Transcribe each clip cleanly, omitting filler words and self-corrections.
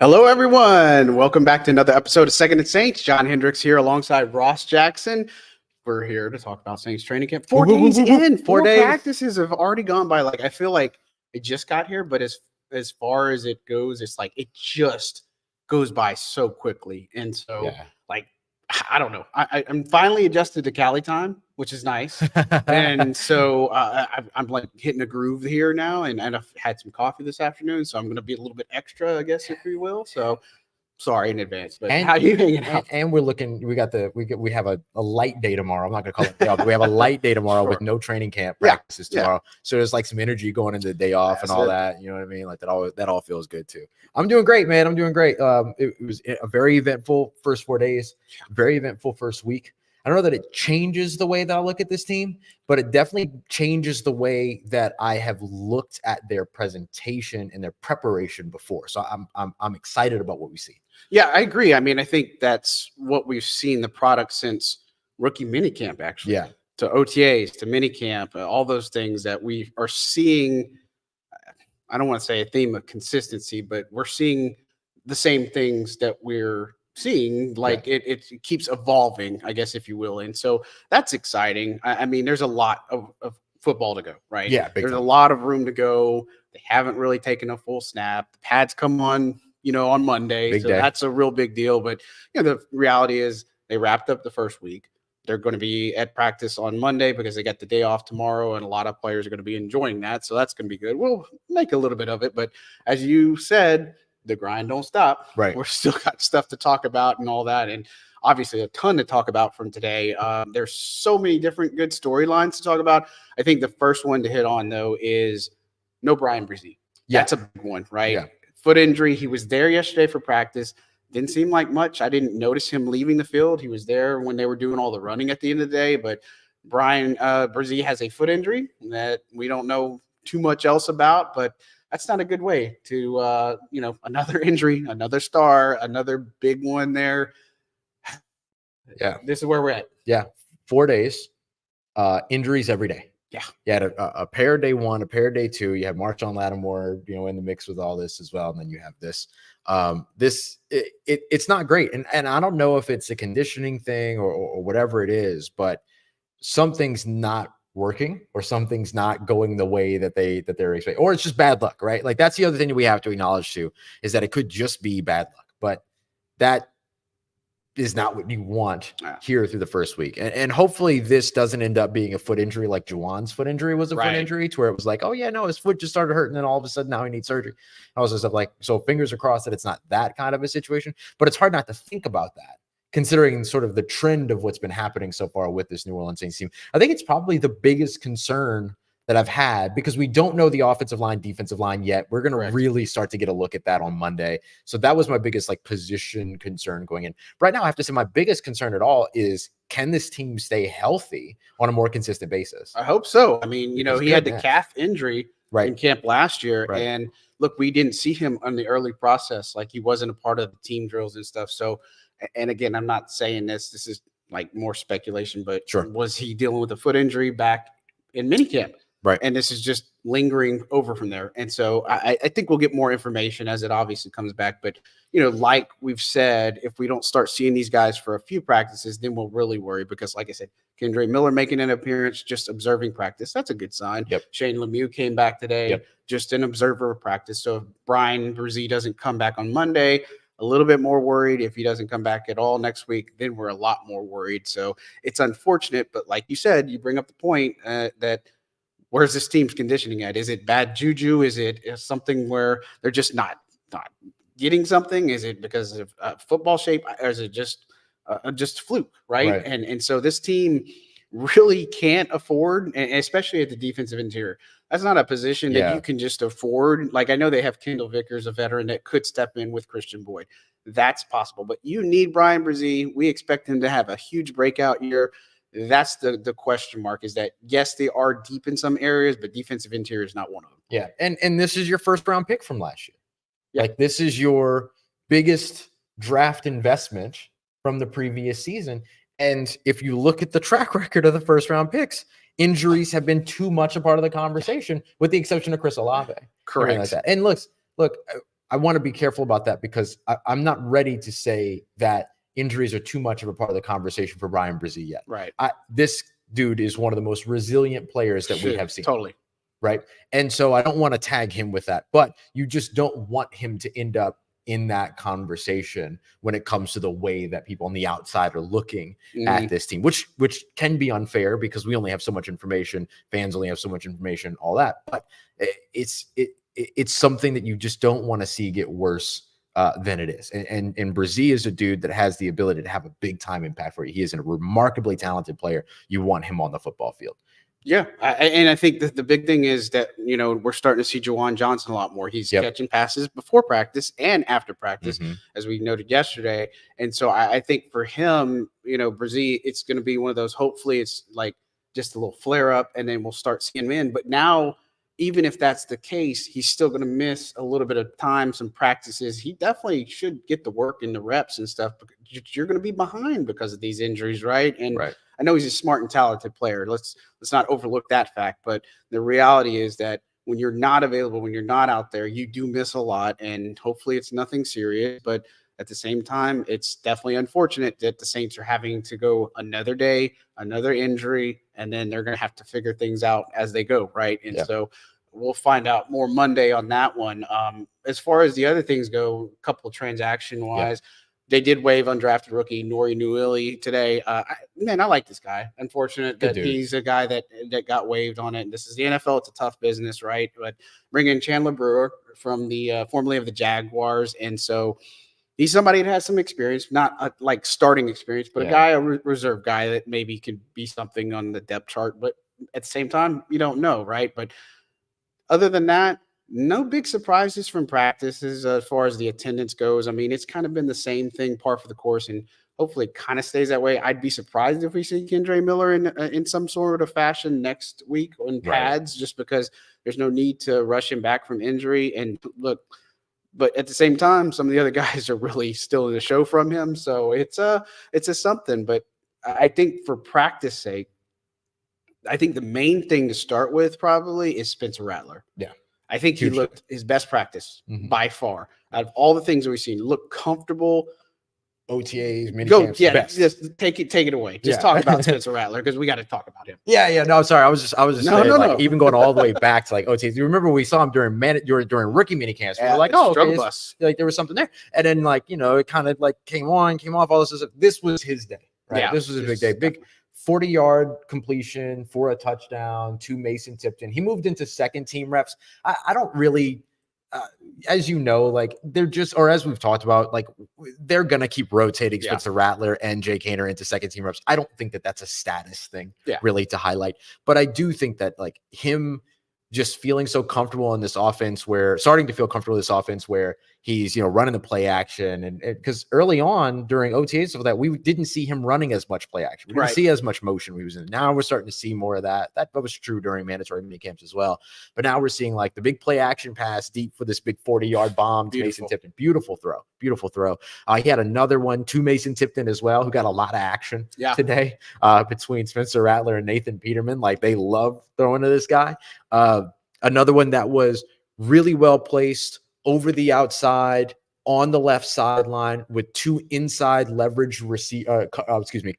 Hello, everyone. Welcome back to another episode of Second and Saints. John Hendricks here alongside Ross Jackson. We're here to talk about Saints training camp. 4 days in. 4 days. Practices have already gone by. Like, I feel like it just got here, but as far as it goes, it's like it just goes by so quickly. And so, like, I don't know. I'm finally adjusted to Cali time, which is nice. And so I'm like hitting a groove here now, and I've had some coffee this afternoon, so I'm going to be a little bit extra, I guess, if you will. So sorry in advance, but how are you hanging out? And we're looking. We have a light day tomorrow. I'm not going to call it day off, but we have a light day tomorrow with no training camp practices tomorrow. So there's like some energy going into the day off and all that. You know what I mean? Like that all feels good too. I'm doing great, man. I'm doing great. It was a very eventful first 4 days. Very eventful first week. I don't know that it changes the way that I look at this team, but it definitely changes the way that I have looked at their presentation and their preparation before. So I'm excited about what we see. Yeah, I agree. I mean, I think that's what we've seen the product since rookie minicamp, actually. Yeah. To OTAs, to minicamp, all those things that we are seeing. I don't want to say a theme of consistency, but we're seeing the same things that we're seeing. Like it keeps evolving, I guess, if you will. And so that's exciting. I mean, there's a lot of football to go, right? Yeah. There's a lot of room to go. They haven't really taken a full snap. The pads come on, on Monday. Big day. That's a real big deal. But the reality is they wrapped up the first week. They're going to be at practice on Monday because they got the day off tomorrow, and a lot of players are going to be enjoying that. So that's going to be good. We'll make a little bit of it. But as you said, the grind don't stop. Right. We're still got stuff to talk about and all that. And obviously a ton to talk about from today. There's so many different good storylines to talk about. I think the first one to hit on, though, is no Bryan Bresee. Yeah. That's a big one, right? Yeah. Foot injury. He was there yesterday for practice. Didn't seem like much. I didn't notice him leaving the field. He was there when they were doing all the running at the end of the day. But Bryan Bresee has a foot injury that we don't know too much else about. But that's not a good way to, another injury, another star, another big one there. Yeah. This is where we're at. Yeah. 4 days, injuries every day. Yeah. You had a pair day one, a pair day two. You had Marshawn Lattimore, in the mix with all this as well. And then you have this. It's not great. And I don't know if it's a conditioning thing or whatever it is, but something's not working or something's not going the way that they're expecting, or it's just bad luck, right? Like that's the other thing that we have to acknowledge too, is that it could just be bad luck, but that is not what you want here through the first week. And hopefully this doesn't end up being a foot injury like Juwan's foot injury was a foot injury, to where it was like, oh yeah, no, his foot just started hurting, and then all of a sudden now he needs surgery. I was just like, so fingers are crossed that it's not that kind of a situation, but it's hard not to think about that, considering sort of the trend of what's been happening so far with this New Orleans Saints team. I think it's probably the biggest concern that I've had, because we don't know the offensive line, defensive line yet. We're going to really start to get a look at that on Monday. So that was my biggest position concern going in. Right now, I have to say my biggest concern at all is, can this team stay healthy on a more consistent basis? I hope so. I mean, he had the calf injury in camp last year. Right. And look, we didn't see him on the early process. Like, he wasn't a part of the team drills and stuff. So, and again, I'm not saying this is like more speculation, but was he dealing with a foot injury back in minicamp? Right. And this is just lingering over from there. And so I think we'll get more information as it obviously comes back. But, like we've said, if we don't start seeing these guys for a few practices, then we'll really worry, because like I said, Kendre Miller making an appearance, just observing practice. That's a good sign. Yep. Shane Lemieux came back today, just an observer of practice. So if Bryan Bresee doesn't come back on Monday, a little bit more worried. If he doesn't come back at all next week, then we're a lot more worried. So it's unfortunate. But like you said, you bring up the point that where's this team's conditioning at? Is it bad juju? Is it something where they're just not getting something? Is it because of football shape? Or is it just fluke, right? And so this team, really can't afford, and especially at the defensive interior. That's not a position that you can just afford. Like, I know they have Kendall Vickers, a veteran that could step in with Christian Boyd. That's possible, but you need Bryan Bresee. We expect him to have a huge breakout year. That's the question mark, is that, yes, they are deep in some areas, but defensive interior is not one of them. Yeah. And this is your first round pick from last year. Yeah. Like, this is your biggest draft investment from the previous season. And if you look at the track record of the first round picks, injuries have been too much a part of the conversation, with the exception of Chris Olave. Correct. Like that. And look, I want to be careful about that, because I'm not ready to say that injuries are too much of a part of the conversation for Bryan Bresee yet. Right. This dude is one of the most resilient players that we have seen. Totally. Right. And so I don't want to tag him with that, but you just don't want him to end up in that conversation when it comes to the way that people on the outside are looking at this team, which can be unfair, because we only have so much information. Fans only have so much information, all that. But it's something that you just don't want to see get worse than it is. And Bresee is a dude that has the ability to have a big time impact for you. He is a remarkably talented player. You want him on the football field. Yeah, and I think that the big thing is that, we're starting to see Juwan Johnson a lot more. He's catching passes before practice and after practice, as we noted yesterday. And so I think for him, Bresee, it's going to be one of those, hopefully it's like just a little flare up, and then we'll start seeing him in. But now, even if that's the case, he's still going to miss a little bit of time, some practices. He definitely should get the work and the reps and stuff, because you're going to be behind because of these injuries, right? And I know he's a smart and talented player. Let's not overlook that fact. But the reality is that when you're not available, when you're not out there, you do miss a lot. And hopefully it's nothing serious. But at the same time, it's definitely unfortunate that the Saints are having to go another day, another injury, and then they're going to have to figure things out as they go, right? And so we'll find out more Monday on that one. As far as the other things go, a couple transaction-wise, they did waive undrafted rookie Nori Newili today. I like this guy. Unfortunate that he's a guy that got waived on it. This is the NFL. It's a tough business, right? But bring in Chandler Brewer from the formerly of the Jaguars. And so he's somebody that has some experience, not like starting experience, but a reserve guy that maybe could be something on the depth chart. But at the same time, you don't know, right? But other than that, no big surprises from practices as far as the attendance goes. I mean, it's kind of been the same thing, par for the course, and hopefully it kind of stays that way. I'd be surprised if we see Kendre Miller in some sort of fashion next week on pads, just because there's no need to rush him back from injury. And look, but at the same time, some of the other guys are really still in the show from him. So it's a something. But I think for practice sake, I think the main thing to start with probably is Spencer Rattler. Yeah. I think he looked his best practice by far. Out of all the things that we've seen, look comfortable. OTAs, minicamps, just take it away. Just talk about Spencer Rattler, because we got to talk about him. No, sorry. I was just saying, even going all the way back to like OTAs. You remember we saw him during rookie minicamps. We were like, struggle bus. Like there was something there, and then it kind of like came off. All this stuff. This was his day, right? Yeah, this was a big day. Big 40-yard completion for a touchdown to Mason Tipton. He moved into second team reps. I don't really, as you know, like they're just, or as we've talked about, like they're going to keep rotating Spencer Rattler and Jay Kaner into second team reps. I don't think that that's a status thing really to highlight, but I do think that like him just feeling so comfortable in this offense, starting to feel comfortable in this offense where he's, running the play action. And because early on during OTAs of that, we didn't see him running as much play action. We didn't see as much motion we was in. Now we're starting to see more of that. That was true during mandatory mini camps as well. But now we're seeing like the big play action pass deep for this big 40-yard bomb to Mason Tipton. Beautiful throw. He had another one to Mason Tipton as well, who got a lot of action today between Spencer Rattler and Nathan Peterman. Like they love throwing to this guy. Another one that was really well placed over the outside on the left sideline with two inside leverage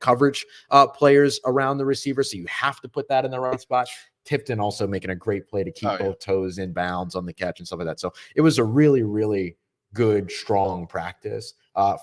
coverage players around the receiver. So you have to put that in the right spot. Tipton also making a great play to keep both toes in bounds on the catch and stuff like that. So it was a really, really good, strong practice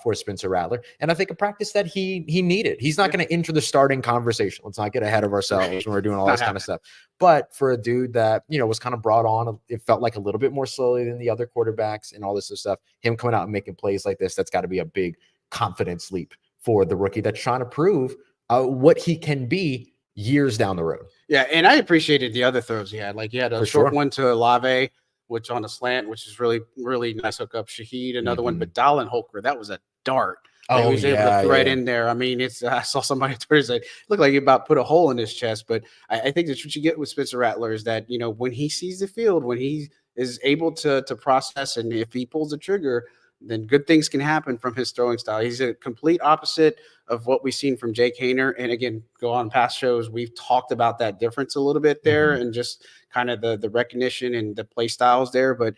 for Spencer Rattler. And I think a practice that he needed. He's not going to enter the starting conversation. Let's not get ahead of ourselves when we're doing all this kind of stuff. But for a dude that, was kind of brought on, it felt like a little bit more slowly than the other quarterbacks and all this stuff, him coming out and making plays like this, that's got to be a big confidence leap for the rookie that's trying to prove what he can be, years down the road. Yeah, and I appreciated the other throws he had. Like, he had a short one to Olave, which on a slant, which is really, really nice hookup. Shahid, another one, but Dallin Holker, that was a dart. He was able to thread in there. I mean, I saw somebody on Twitter say, looked like he about put a hole in his chest. But I think that's what you get with Spencer Rattler is that, when he sees the field, when he is able to process, and if he pulls the trigger, then good things can happen from his throwing style. He's a complete opposite of what we've seen from Jake Haener. And again, go on past shows, we've talked about that difference a little bit there and just kind of the recognition and the play styles there. But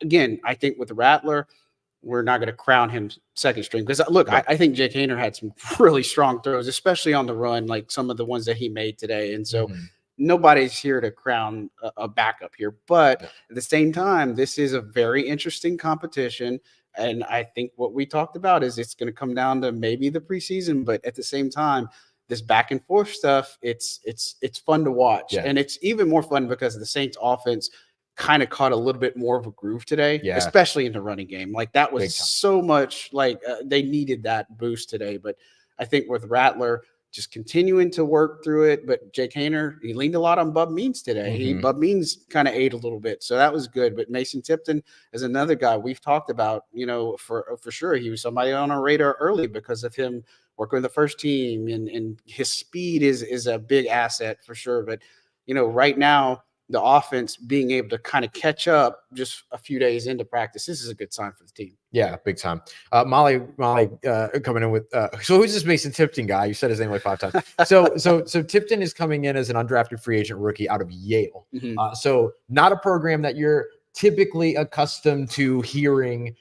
again, I think with Rattler, we're not going to crown him second string because look, I think Jake Haener had some really strong throws, especially on the run, like some of the ones that he made today. And so nobody's here to crown a backup here, but at the same time, this is a very interesting competition. And I think what we talked about is it's going to come down to maybe the preseason, but at the same time, this back and forth stuff, it's fun to watch. And it's even more fun because the Saints offense kind of caught a little bit more of a groove today, especially in the running game. Like that was so much like they needed that boost today. But I think with Rattler just continuing to work through it, but Jake Haener, he leaned a lot on Bub Means today. Bub Means kind of ate a little bit, so that was good. But Mason Tipton is another guy we've talked about, for sure. He was somebody on our radar early because of him working with the first team, and his speed is a big asset for sure. But right now, the offense being able to kind of catch up just a few days into practice, this is a good sign for the team. Yeah, big time. Molly coming in with so who's this Mason Tipton guy? You said his name like 5 times. So Tipton is coming in as an undrafted free agent rookie out of Yale. So not a program that you're typically accustomed to hearing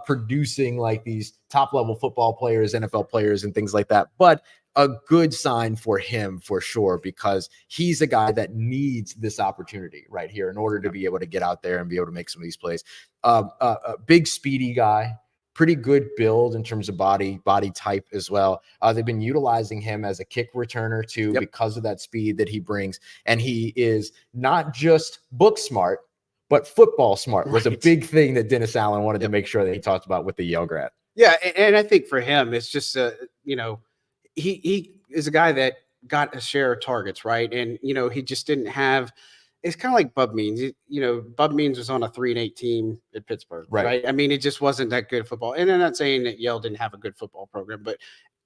producing like these top level football players, NFL players, and things like that. But a good sign for him for sure, because he's a guy that needs this opportunity right here in order to be able to get out there and be able to make some of these plays. A big speedy guy, pretty good build in terms of body type as well. They've been utilizing him as a kick returner too because of that speed that he brings. And he is not just book smart, but football smart was a big thing that Dennis Allen wanted to make sure that he talked about with the Yale grad. Yeah, and I think for him, it's just he is a guy that got a share of targets, right? And he just didn't have. It's kind of like Bub Means. Bub Means was on a 3-8 team at Pittsburgh, right? I mean, it just wasn't that good football. And I'm not saying that Yale didn't have a good football program, but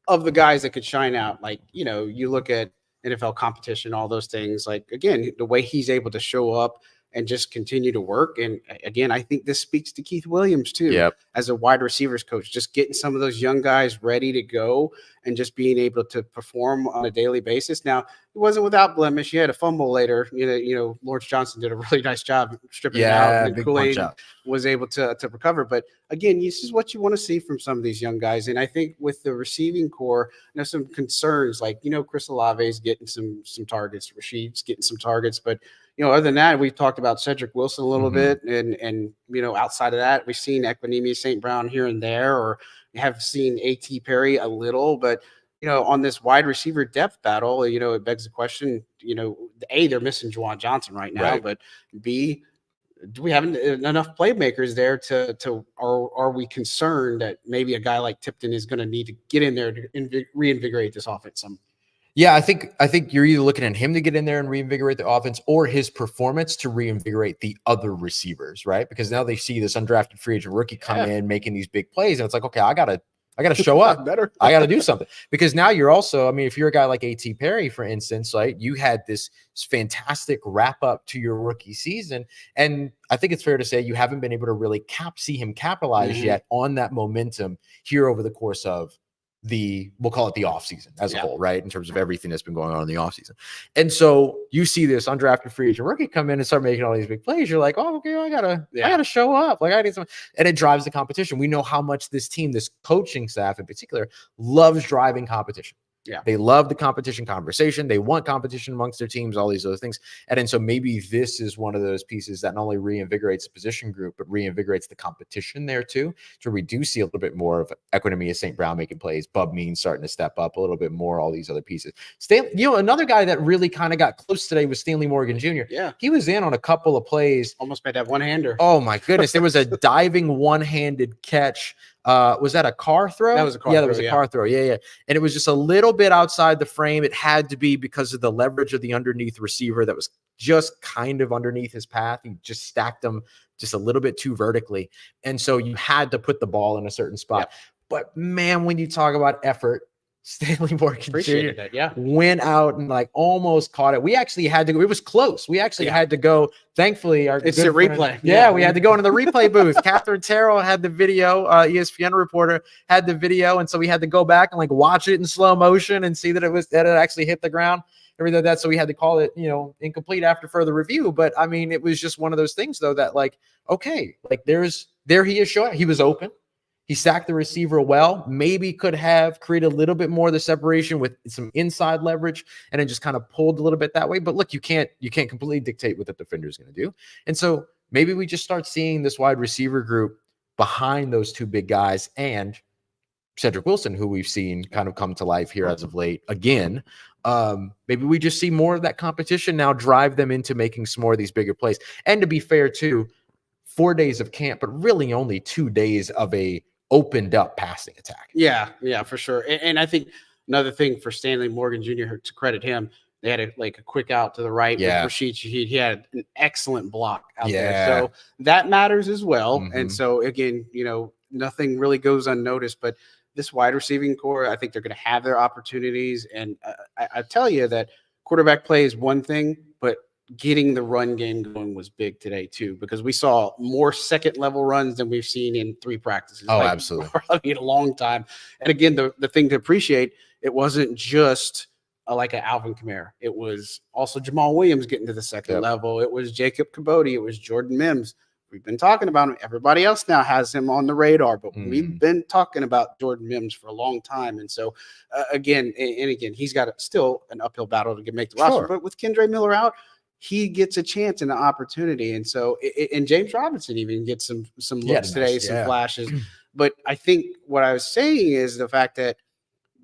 of the guys that could shine out, like you look at NFL competition, all those things. Like again, the way he's able to show up and just continue to work. And again, I think this speaks to Keith Williams too, as a wide receivers coach, just getting some of those young guys ready to go and just being able to perform on a daily basis. Now, it wasn't without blemish. He had a fumble later. Lawrence Johnson did a really nice job stripping it out, and Kool-Aid was able to recover. But again, this is what you want to see from some of these young guys. And I think with the receiving core, some concerns like, Chris Olave is getting some targets, Rashid's getting some targets, but other than that, we've talked about Cedric Wilson a little bit, and outside of that, we've seen Equinemius St. Brown here and there, or have seen A.T. Perry a little, but on this wide receiver depth battle, it begs the question, A, they're missing Juwan Johnson right now, but B, do we have enough playmakers there are we concerned that maybe a guy like Tipton is going to need to get in there to reinvigorate this offense some? Yeah, I think you're either looking at him to get in there and reinvigorate the offense, or his performance to reinvigorate the other receivers, right? Because now they see this undrafted free agent rookie come in making these big plays, and it's like, okay, I gotta show up. I gotta do something. Because now you're also, if you're a guy like A.T. Perry, for instance, like you had this fantastic wrap up to your rookie season, and I think it's fair to say you haven't been able to really see him capitalize yet on that momentum here over the course of we'll call it the offseason as a whole, right? In terms of everything that's been going on in the offseason. And so you see this undrafted free agent rookie come in and start making all these big plays. You're like, oh, okay, I gotta show up. Like I need some, and it drives the competition. We know how much this team, this coaching staff in particular, loves driving competition. Yeah. They love the competition conversation. They want competition amongst their teams, all these other things. And so maybe this is one of those pieces that not only reinvigorates the position group, but reinvigorates the competition there too. So we do see a little bit more of Equinemius St. Brown making plays, Bub Means starting to step up a little bit more, all these other pieces. Another guy that really kind of got close today was Stanley Morgan Jr. Yeah. He was in on a couple of plays. Almost made that one-hander. Oh my goodness. There was a diving one-handed catch Was that a car throw? That was a car yeah, throw. That was a car throw. Yeah. And it was just a little bit outside the frame. It had to be because of the leverage of the underneath receiver that was just kind of underneath his path. He just stacked them just a little bit too vertically. And so you had to put the ball in a certain spot. Yep. But man, when you talk about effort, Stanley Morgan Jr. Went out and like almost caught it. We actually had to go. It was close. We actually had to go. Thankfully, it's a replay. We had to go into the replay booth. Catherine Terrell had the video. ESPN reporter had the video, and so we had to go back and like watch it in slow motion and see that it actually hit the ground. Everything like that. So we had to call it, incomplete after further review. But I mean, it was just one of those things though that like, okay, like there he is showing. He was open. He sacked the receiver well, maybe could have created a little bit more of the separation with some inside leverage and then just kind of pulled a little bit that way. But look, you can't completely dictate what the defender is going to do. And so maybe we just start seeing this wide receiver group behind those two big guys and Cedric Wilson, who we've seen kind of come to life here as of late again. Maybe we just see more of that competition now drive them into making some more of these bigger plays. And to be fair too, 4 days of camp, but really only 2 days of a opened up passing attack. Yeah, for sure. And I think another thing for Stanley Morgan Jr., to credit him, they had a quick out to the right with Rashid Shaheed. He had an excellent block out there. So that matters as well. Mm-hmm. And so again, nothing really goes unnoticed, but this wide receiving core, I think they're going to have their opportunities. And I tell you that quarterback play is one thing, but getting the run game going was big today too, because we saw more second level runs than we've seen in 3 practices. Oh, absolutely. Probably in a long time. And again, the thing to appreciate, it wasn't just like an Alvin Kamara. It was also Jamal Williams getting to the second level. It was Jacob Kabodi. It was Jordan Mims. We've been talking about him. Everybody else now has him on the radar, but we've been talking about Jordan Mims for a long time. And so again, he's got still an uphill battle to make the roster, but with Kendre Miller out, he gets a chance and an opportunity. And so, and James Robinson even gets some looks today, some flashes. But I think what I was saying is the fact that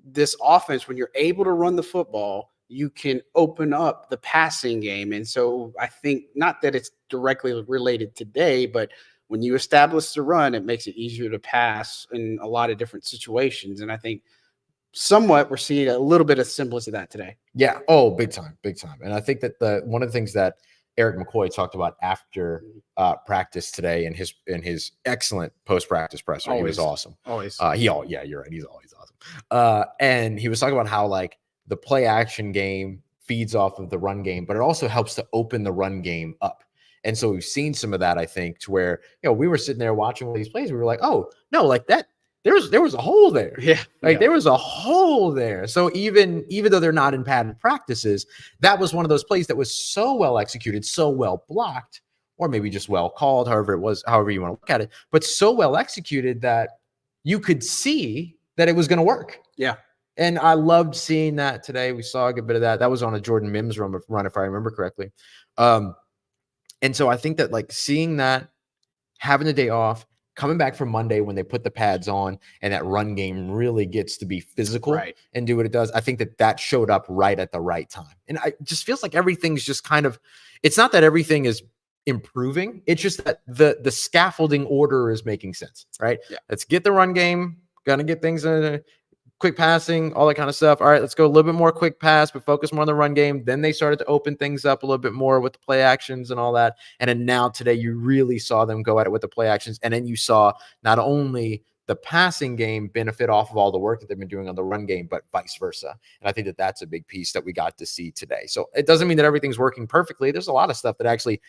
this offense, when you're able to run the football, you can open up the passing game. And so I think not that it's directly related today, but when you establish the run, it makes it easier to pass in a lot of different situations. And I think somewhat we're seeing a little bit of semblance of that today. Yeah. Oh, big time. And I think that one of the things that Erik McCoy talked about after practice today in his excellent post-practice presser, he was awesome. Always. You're right. He's always awesome. And he was talking about how like the play action game feeds off of the run game, but it also helps to open the run game up. And so we've seen some of that, I think, to where, we were sitting there watching one of these plays. We were like, oh no, like that. There was a hole there. There was a hole there. So even though they're not in padded practices, that was one of those plays that was so well executed, so well blocked, or maybe just well called, however you want to look at it, but so well executed that you could see that it was going to work. Yeah. And I loved seeing that today. We saw a good bit of that. That was on a Jordan Mims run, if I remember correctly. And so I think that like seeing that, having the day off, coming back from Monday when they put the pads on and that run game really gets to be physical and do what it does. I think that showed up right at the right time. And it just feels like everything's just kind of, it's not that everything is improving. It's just that the scaffolding order is making sense, right? Yeah. Let's get the run game, gonna get things in quick passing, all that kind of stuff. All right, let's go a little bit more quick pass, but focus more on the run game. Then they started to open things up a little bit more with the play actions and all that. And then now today, you really saw them go at it with the play actions. And then you saw not only the passing game benefit off of all the work that they've been doing on the run game, but vice versa. And I think that that's a big piece that we got to see today. So it doesn't mean that everything's working perfectly. There's a lot of stuff that actually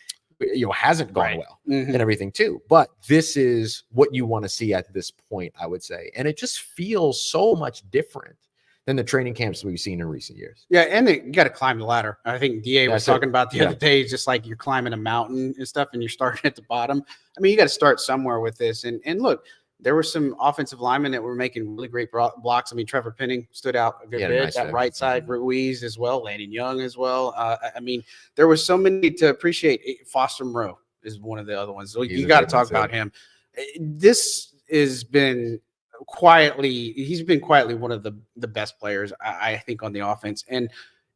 hasn't gone well and everything too. But this is what you want to see at this point, I would say. And it just feels so much different than the training camps we've seen in recent years. Yeah, and you got to climb the ladder. I think DA was talking about the other day, it's just like you're climbing a mountain and stuff and you're starting at the bottom. I mean, you got to start somewhere with this. And look, there were some offensive linemen that were making really great blocks. I mean, Trevor Penning stood out a good bit. Nice that right side, Ruiz as well, Landon Young as well. I mean, there was so many to appreciate. Foster Moreau is one of the other ones. So you got to talk about him. This has been he's been quietly one of the best players, I think, on the offense. And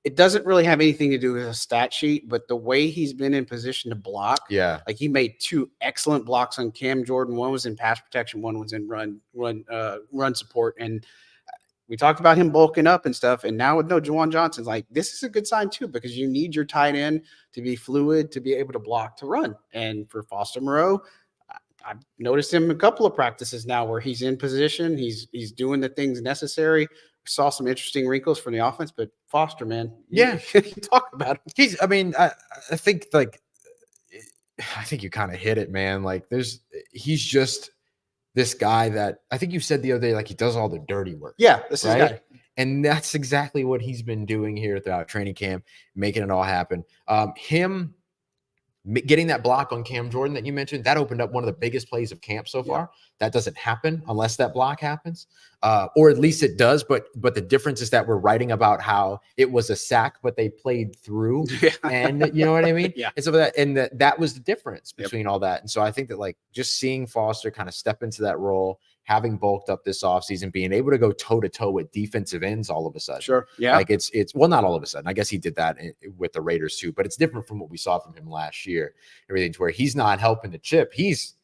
it doesn't really have anything to do with a stat sheet, but the way he's been in position to block, like he made 2 excellent blocks on Cam Jordan. One was in pass protection, one was in run support. And we talked about him bulking up and stuff. And now with no Juwan Johnson's, like, this is a good sign too, because you need your tight end to be fluid, to be able to block, to run. And for Foster Moreau, I've noticed him a couple of practices now where he's in position. He's doing the things necessary. We saw some interesting wrinkles from the offense, but Foster, man, you talk about him. I think you kind of hit it, man. Like he's just this guy that I think you said the other day, like he does all the dirty work. Yeah, this is right. And that's exactly what he's been doing here throughout training camp, making it all happen. Him getting that block on Cam Jordan that you mentioned, that opened up one of the biggest plays of camp so far. That doesn't happen unless that block happens, or at least it does. But the difference is that we're writing about how it was a sack, but they played through, and you know what I mean? And so that was the difference between all that. And so I think that like just seeing Foster kind of step into that role, having bulked up this offseason, being able to go toe to toe with defensive ends all of a sudden. Like it's well, not all of a sudden. I guess he did that with the Raiders too, but it's different from what we saw from him last year. Everything to where he's not helping the chip. He's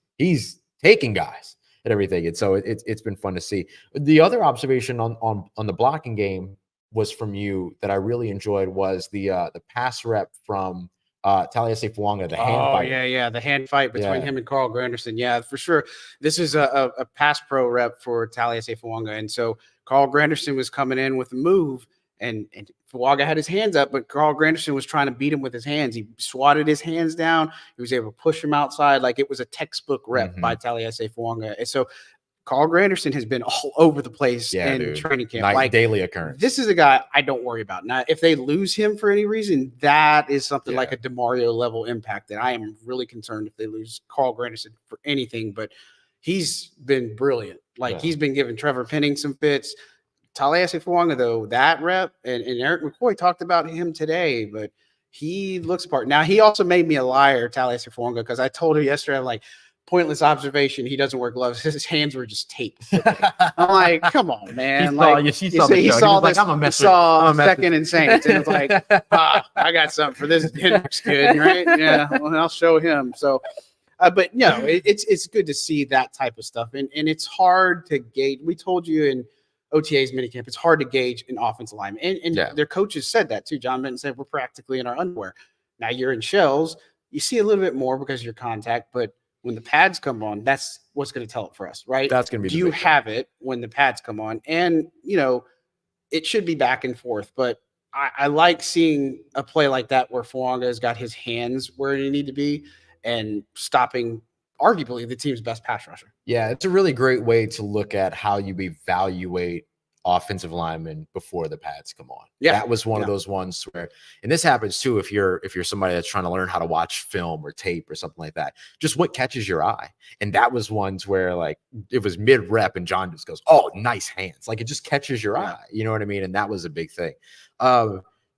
taking guys and everything. And so it's been fun to see. The other observation on the blocking game was from you that I really enjoyed was the pass rep from Taliese Fuaga, the hand fight. The hand fight between him and Carl Granderson. Yeah, for sure. This is a pass pro rep for Taliese Fuaga. And so Carl Granderson was coming in with a move, and Fuaga had his hands up, but Carl Granderson was trying to beat him with his hands. He swatted his hands down. He was able to push him outside. Like it was a textbook rep by Taliese Fuaga. And so Carl Granderson has been all over the place in training camp. Daily occurrence. This is a guy I don't worry about. Now, if they lose him for any reason, that is something like a DeMario level impact that I am really concerned if they lose Carl Granderson for anything. But he's been brilliant. He's been giving Trevor Penning some fits. Taliese Fuaga, though, that rep, and Erik McCoy talked about him today, but he looks apart. Now, he also made me a liar, Taliese Fuaga, because I told her yesterday, I'm like, pointless observation. He doesn't wear gloves. His hands were just taped. I'm like, come on, man. He saw Second and Saints, and it's like, I got something for this Hendricks kid, right? Yeah, well, I'll show him. So, but it's good to see that type of stuff, and it's hard to gauge. We told you in OTA's minicamp, it's hard to gauge an offensive lineman, and their coaches said that too. John Benton said we're practically in our underwear. Now you're in shells. You see a little bit more because of your contact, but when the pads come on, that's what's going to tell it for us, right? That's going to be. Do you have it when the pads come on? And, it should be back and forth. But I like seeing a play like that where Fuaga has got his hands where they need to be and stopping arguably the team's best pass rusher. Yeah, it's a really great way to look at how you evaluate offensive linemen before the pads come on. That was one of those ones where, and this happens too if you're somebody that's trying to learn how to watch film or tape or something like that, just what catches your eye. And that was ones where like it was mid rep and John just goes, oh, nice hands. Like it just catches your eye. You know what I mean? And that was a big thing.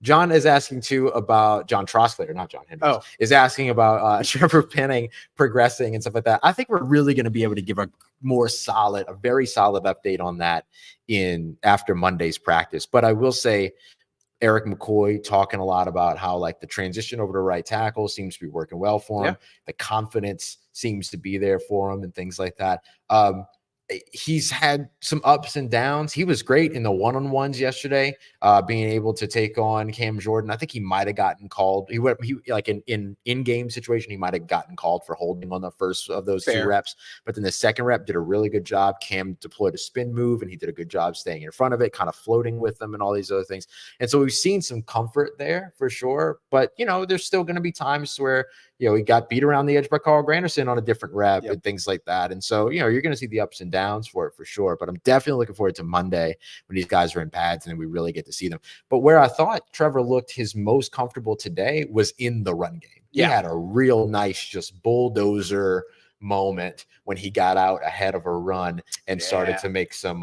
John is asking too about John Trosclair, not John Hendricks, is asking about Trevor Penning progressing and stuff like that. I think we're really going to be able to give a very solid update on that after Monday's practice. But I will say Erik McCoy talking a lot about how like the transition over to right tackle seems to be working well for him. The confidence seems to be there for him and things like that. He's had some ups and downs. He was great in the one-on-ones yesterday, being able to take on Cam Jordan. I think he might have gotten called. He like in-game situation, he might have gotten called for holding on the first of those 2 reps. But then the second rep did a really good job. Cam deployed a spin move, and he did a good job staying in front of it, kind of floating with them and all these other things. And so we've seen some comfort there for sure. But, there's still going to be times where, he got beat around the edge by Carl Granderson on a different rep and things like that. And so, you're going to see the ups and downs for it for sure. But I'm definitely looking forward to Monday when these guys are in pads and then we really get to see them. But where I thought Trevor looked his most comfortable today was in the run game. He had a real nice, just bulldozer moment when he got out ahead of a run and started to make some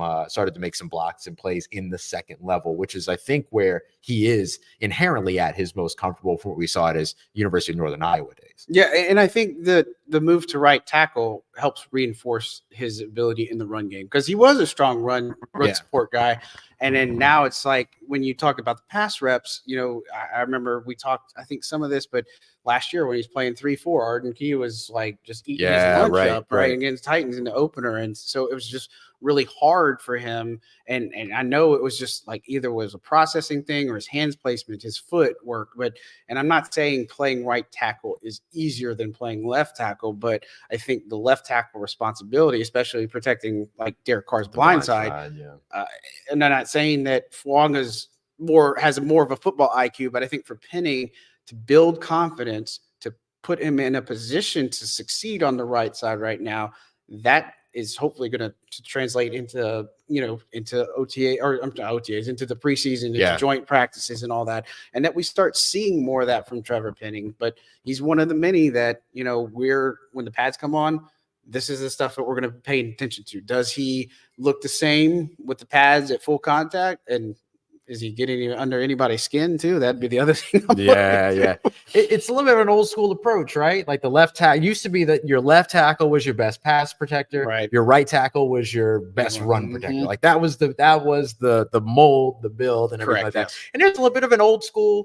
blocks and plays in the second level, which is, I think, where he is inherently at his most comfortable from what we saw at his University of Northern Iowa days. Yeah, and I think that the move to right tackle helps reinforce his ability in the run game, because he was a strong run support guy. And then now it's like, when you talk about the pass reps, I remember we talked, I think, some of this, but last year when he's playing 3-4, Arden Key was like just eating his lunch up against Titans in the opener. And so it was just really hard for him. And I know it was just like either was a processing thing or his hands placement, his foot work. And I'm not saying playing right tackle is easier than playing left tackle, but I think the left tackle responsibility, especially protecting like Derek Carr's blind side. And I'm not saying that Fuaga's has more of a football IQ, but I think for Penning to build confidence, to put him in a position to succeed on the right side right now, that is hopefully going to translate into, into OTA or OTAs, into the preseason, into joint practices and all that. And that we start seeing more of that from Trevor Penning. But he's one of the many that, when the pads come on, this is the stuff that we're going to pay attention to. Does he look the same with the pads at full contact? And is he getting under anybody's skin too? That'd be the other thing. It's a little bit of an old school approach, right? Like the left tackle used to be that your left tackle was your best pass protector. Right. Your right tackle was your best run protector. Like that was the mold, the build, and everything like that. And there's a little bit of an old school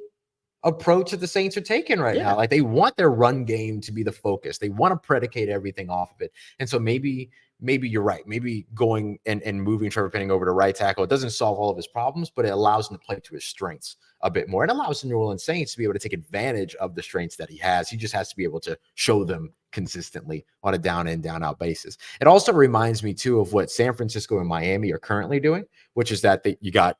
approach that the Saints are taking right now. Like they want their run game to be the focus. They want to predicate everything off of it. And so maybe you're right. Maybe going and moving Trevor Penning over to right tackle, it doesn't solve all of his problems, but it allows him to play to his strengths a bit more. It allows the New Orleans Saints to be able to take advantage of the strengths that he has. He just has to be able to show them consistently on a down in, down out basis. It also reminds me too of what San Francisco and Miami are currently doing, which is that you got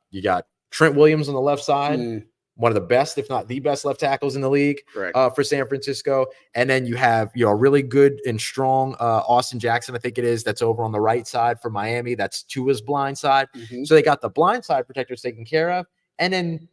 Trent Williams on the left side. One of the best, if not the best, left tackles in the league for San Francisco. And then you have a really good and strong Austin Jackson, I think it is, that's over on the right side for Miami. That's Tua's blind side. So they got the blind side protectors taken care of. And then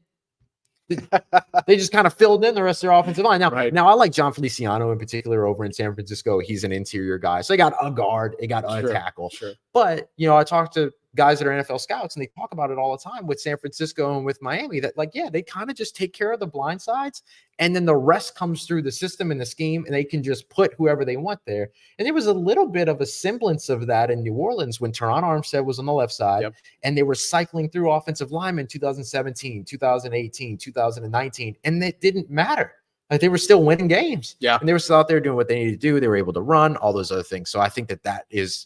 they just kind of filled in the rest of their offensive line. Now I like John Feliciano in particular over in San Francisco. He's an interior guy. So they got a guard, they got a tackle. But, I talked to guys that are NFL scouts, and they talk about it all the time with San Francisco and with Miami, that they kind of just take care of the blind sides, and then the rest comes through the system and the scheme, and they can just put whoever they want there. And there was a little bit of a semblance of that in New Orleans when Teron Armstead was on the left side, and they were cycling through offensive linemen 2017, 2018, 2019, and it didn't matter. Like they were still winning games. And they were still out there doing what they needed to do. They were able to run, all those other things. So I think that is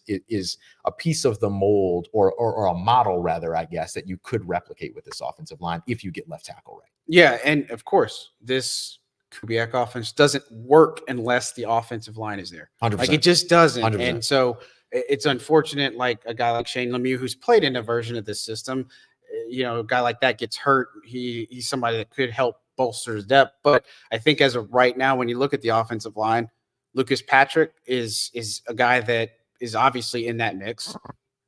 a piece of the mold or a model rather, I guess, that you could replicate with this offensive line if you get left tackle right. Yeah. And of course, this Kubiak offense doesn't work unless the offensive line is there. 100%. Like it just doesn't. 100%. And so it's unfortunate, like a guy like Shane Lemieux, who's played in a version of this system, a guy like that gets hurt. He's somebody that could help bolster his depth. But I think as of right now, when you look at the offensive line, Lucas Patrick is a guy that is obviously in that mix.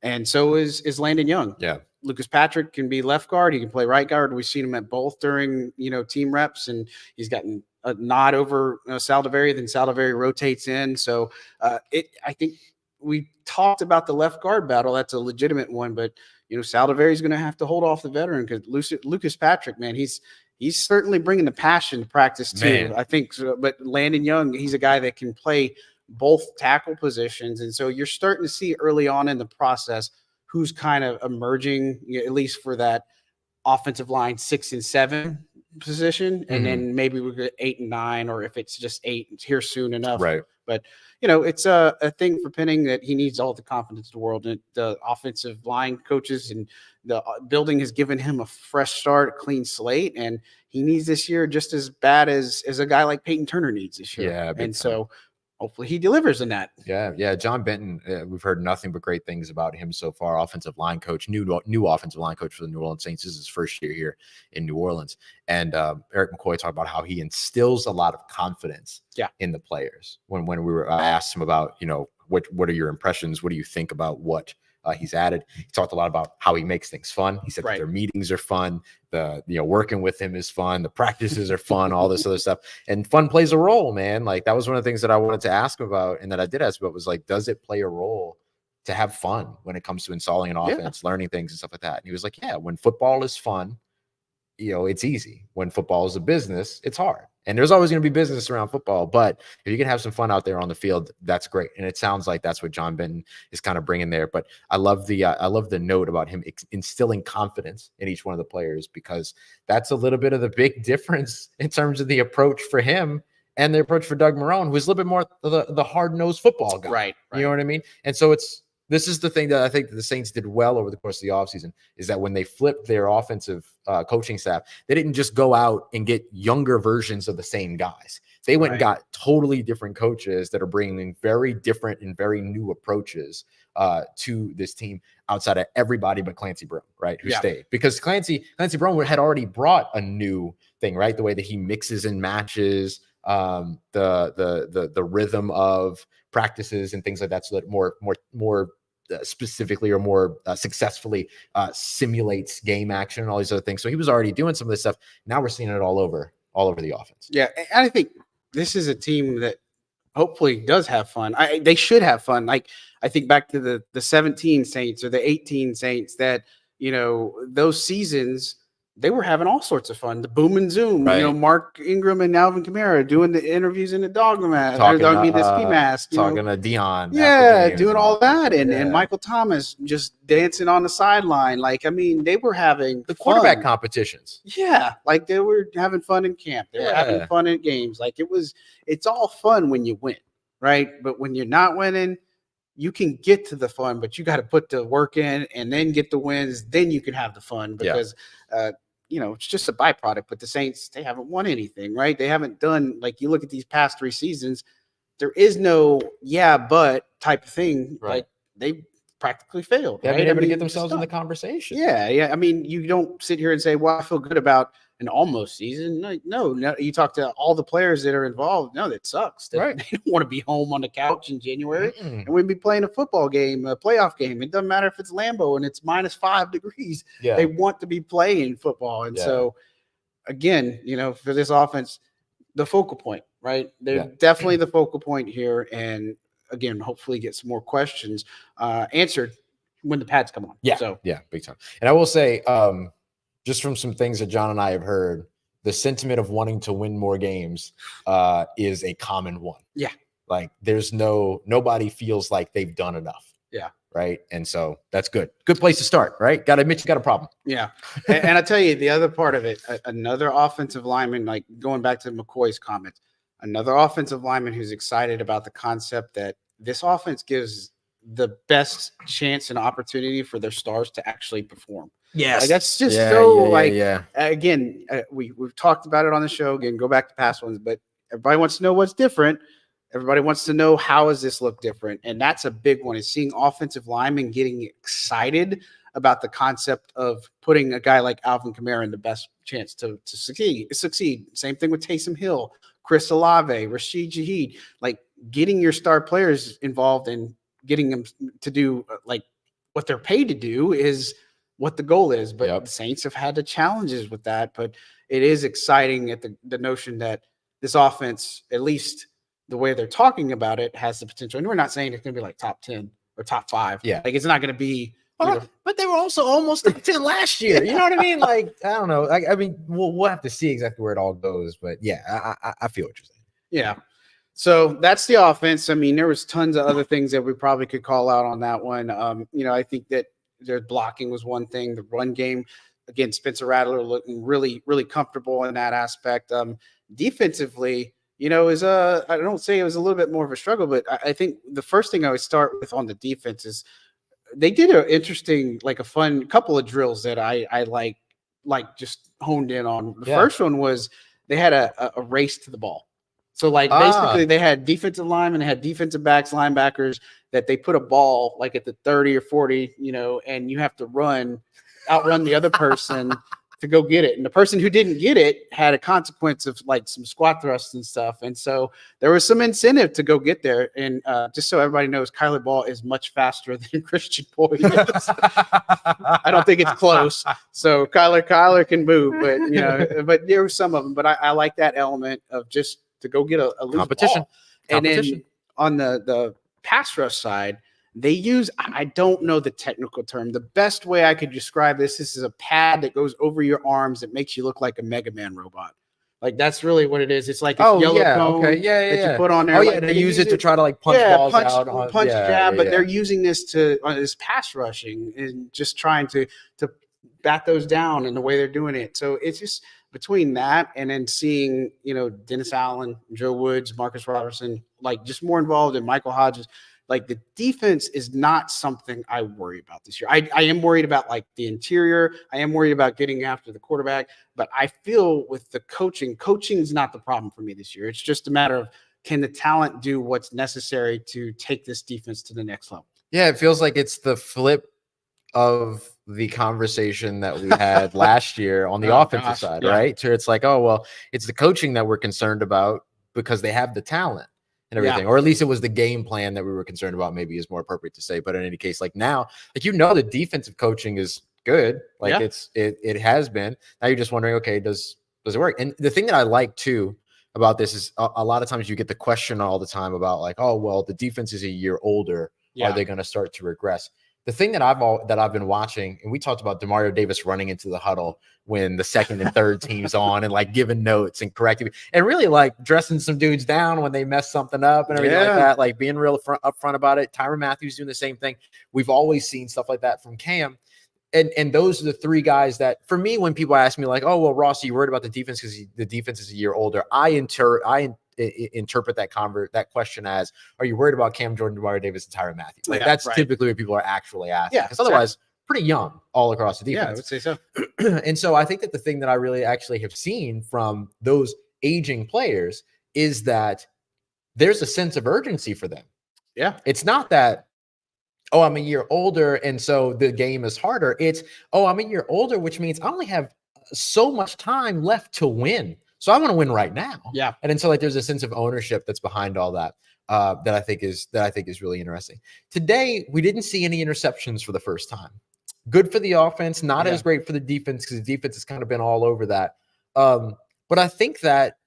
And so is Landon Young. Lucas Patrick can be left guard. He can play right guard. We've seen him at both during, team reps, and he's gotten a nod over Saldivari. Then Saldivari rotates in. So I think we talked about the left guard battle. That's a legitimate one, but Saldivari is going to have to hold off the veteran, because Lucas Patrick, man, he's certainly bringing the passion to practice too. I think so. But Landon Young, he's a guy that can play both tackle positions. And so you're starting to see early on in the process who's kind of emerging, at least for that offensive line 6 and 7 position. And then maybe we'll get 8 and 9, or if it's just 8, it's here soon enough. But, it's a thing for Penning that he needs all the confidence in the world. And the offensive line coaches and the building has given him a fresh start, a clean slate, and he needs this year just as bad as a guy like Peyton Turner needs this year. And so hopefully he delivers in that. John Benton, we've heard nothing but great things about him so far. Offensive line coach, new offensive line coach for the New Orleans Saints. This is his first year here in New Orleans. And Erik McCoy talked about how he instills a lot of confidence in the players. When we were asked him about, what are your impressions? What do you think about what he's added. He talked a lot about how he makes things fun. He said that their meetings are fun. Working with him is fun. The practices are fun, all this other stuff. And fun plays a role, man. Like, that was one of the things that I wanted to ask about, and that I did ask about, was like, does it play a role to have fun when it comes to installing an offense, learning things and stuff like that? And he was like, yeah, when football is fun, it's easy. When football is a business, it's hard. And there's always going to be business around football, but if you can have some fun out there on the field, that's great. And it sounds like that's what John Benton is kind of bringing there. But I love the note about him instilling confidence in each one of the players, because that's a little bit of the big difference in terms of the approach for him and the approach for Doug Marrone, who's a little bit more the hard-nosed football guy. Right. You know what I mean? And so this is the thing that I think that the Saints did well over the course of the offseason, is that when they flipped their offensive coaching staff, they didn't just go out and get younger versions of the same guys. They went and got totally different coaches that are bringing very different and very new approaches to this team, outside of everybody but Clancy Brown, right? Who stayed, because Clancy Brown had already brought a new thing, right? The way that he mixes and matches the rhythm of practices and things like that, so that more specifically or more successfully simulates game action and all these other things. So he was already doing some of this stuff. Now we're seeing it all over the offense. Yeah, and I think this is a team that hopefully does have fun. They should have fun. Like, I think back to the 17 Saints or the 18 Saints, that those seasons, they were having all sorts of fun. The boom and zoom, Mark Ingram and Alvin Kamara doing the interviews in the dog mask, the ski mask, talking to Dion. Doing all that. And Michael Thomas just dancing on the sideline. Like, I mean, they were having the quarterback competitions. Yeah. Like, they were having fun in camp. They were having fun in games. Like, it's all fun when you win, right? But when you're not winning, you can get to the fun, but you got to put the work in and then get the wins. Then you can have the fun, because, it's just a byproduct. But the Saints, they haven't won anything, right? They haven't done, like, you look at these past 3 seasons, there is no but type of thing. Right. Like, they practically failed. They've been able to get themselves in the conversation. Yeah. I mean, you don't sit here and say, well, I feel good about an almost season. No, you talk to all the players that are involved. No, that sucks. They don't want to be home on the couch in January and we'd be playing a football game, a playoff game. It doesn't matter if it's Lambeau and it's -5 degrees. Yeah. They want to be playing football. And so, again, for this offense, the focal point, right? They're definitely the focal point here. And again, hopefully get some more questions answered when the pads come on. Yeah. So, big time. And I will say, just from some things that John and I have heard, the sentiment of wanting to win more games is a common one. Yeah. Like, there's nobody feels like they've done enough. Yeah. Right. And so that's good. Good place to start, right? Got to admit you got a problem. Yeah. and I tell you, the other part of it, another offensive lineman, like going back to McCoy's comments, another offensive lineman who's excited about the concept that this offense gives the best chance and opportunity for their stars to actually perform. Yes. Like, that's just again, we've talked about it on the show. Again, go back to past ones, but everybody wants to know what's different. Everybody wants to know, how does this look different? And that's a big one, is seeing offensive linemen getting excited about the concept of putting a guy like Alvin Kamara in the best chance to succeed. Same thing with Taysom Hill, Chris Olave, Rashid Shaheed, like getting your star players involved and getting them to do like what they're paid to do is what the goal is. But the Saints have had the challenges with that. But it is exciting at the notion that this offense, at least the way they're talking about it, has the potential. And we're not saying it's going to be like top 10 or top 5. Yeah. Like, it's not going to be. But they were also almost top 10 last year. You know what I mean? Like, I don't know. I mean, we'll have to see exactly where it all goes. But yeah, I feel what you're saying. Yeah. So that's the offense. I mean, there was tons of other things that we probably could call out on that one. I think that their blocking was one thing. The run game, again, Spencer Rattler looking really, really comfortable in that aspect. Defensively, I don't say it was a little bit more of a struggle, but I think the first thing I would start with on the defense is they did an interesting, like a fun couple of drills that I like just honed in on. The first one was they had a race to the ball. So, like, basically they had defensive linemen, they had defensive backs, linebackers, that they put a ball like at the 30 or 40, and you have to outrun the other person to go get it. And the person who didn't get it had a consequence of like some squat thrusts and stuff. And so there was some incentive to go get there. And just so everybody knows, Kyler Ball is much faster than Christian Boyd is. I don't think it's close. So Kyler can move, but there were some of them. But I like that element of just to go get a loose competition. Ball. And then on the pass rush side, they use, I don't know the technical term. The best way I could describe this is a pad that goes over your arms that makes you look like a Mega Man robot. Like that's really what it is. It's like a yellow cone that you put on there. Oh yeah, they use it to try to like punch balls out. Punch jab, but they're using this to this pass rushing and just trying to bat those down in the way they're doing it. So it's just between that and then seeing, Dennis Allen, Joe Woods, Marcus Robertson, like just more involved in Michael Hodges. Like the defense is not something I worry about this year. I am worried about like the interior. I am worried about getting after the quarterback, but I feel with the coaching is not the problem for me this year. It's just a matter of can the talent do what's necessary to take this defense to the next level? Yeah, it feels like it's the flip of the conversation that we had last year on the offensive side, right? So it's like, oh, well, it's the coaching that we're concerned about because they have the talent and everything, or at least it was the game plan that we were concerned about, maybe is more appropriate to say. But in any case, like now, like, the defensive coaching is good. Like it has been. Now you're just wondering, okay, does it work? And the thing that I like too about this is a lot of times you get the question all the time about like, oh, well, the defense is a year older. Are they going to start to regress? The thing that I've been watching, and we talked about Demario Davis running into the huddle when the second and third team's on and like giving notes and correcting and really like dressing some dudes down when they mess something up and everything like that, like being real upfront about it. Tyrann Mathieu doing the same thing. We've always seen stuff like that from Cam. And those are the three guys that, for me, when people ask me like, oh, well, Ross, are you worried about the defense because the defense is a year older? I interpret that question as, are you worried about Cam Jordan, Demario Davis, and Tyrann Mathieu? Like that's typically what people are actually asking. Because otherwise, pretty young all across the defense. Yeah, I would say so. And so I think that the thing that I really actually have seen from those aging players is that there's a sense of urgency for them. Yeah. It's not that, oh, I'm a year older, and so the game is harder. It's, oh, I'm a year older, which means I only have so much time left to win. So I want to win right now. Yeah. And then so like there's a sense of ownership that's behind all that, that I think is really interesting. Today, we didn't see any interceptions for the first time. Good for the offense, not as great for the defense because the defense has kind of been all over that. But I think that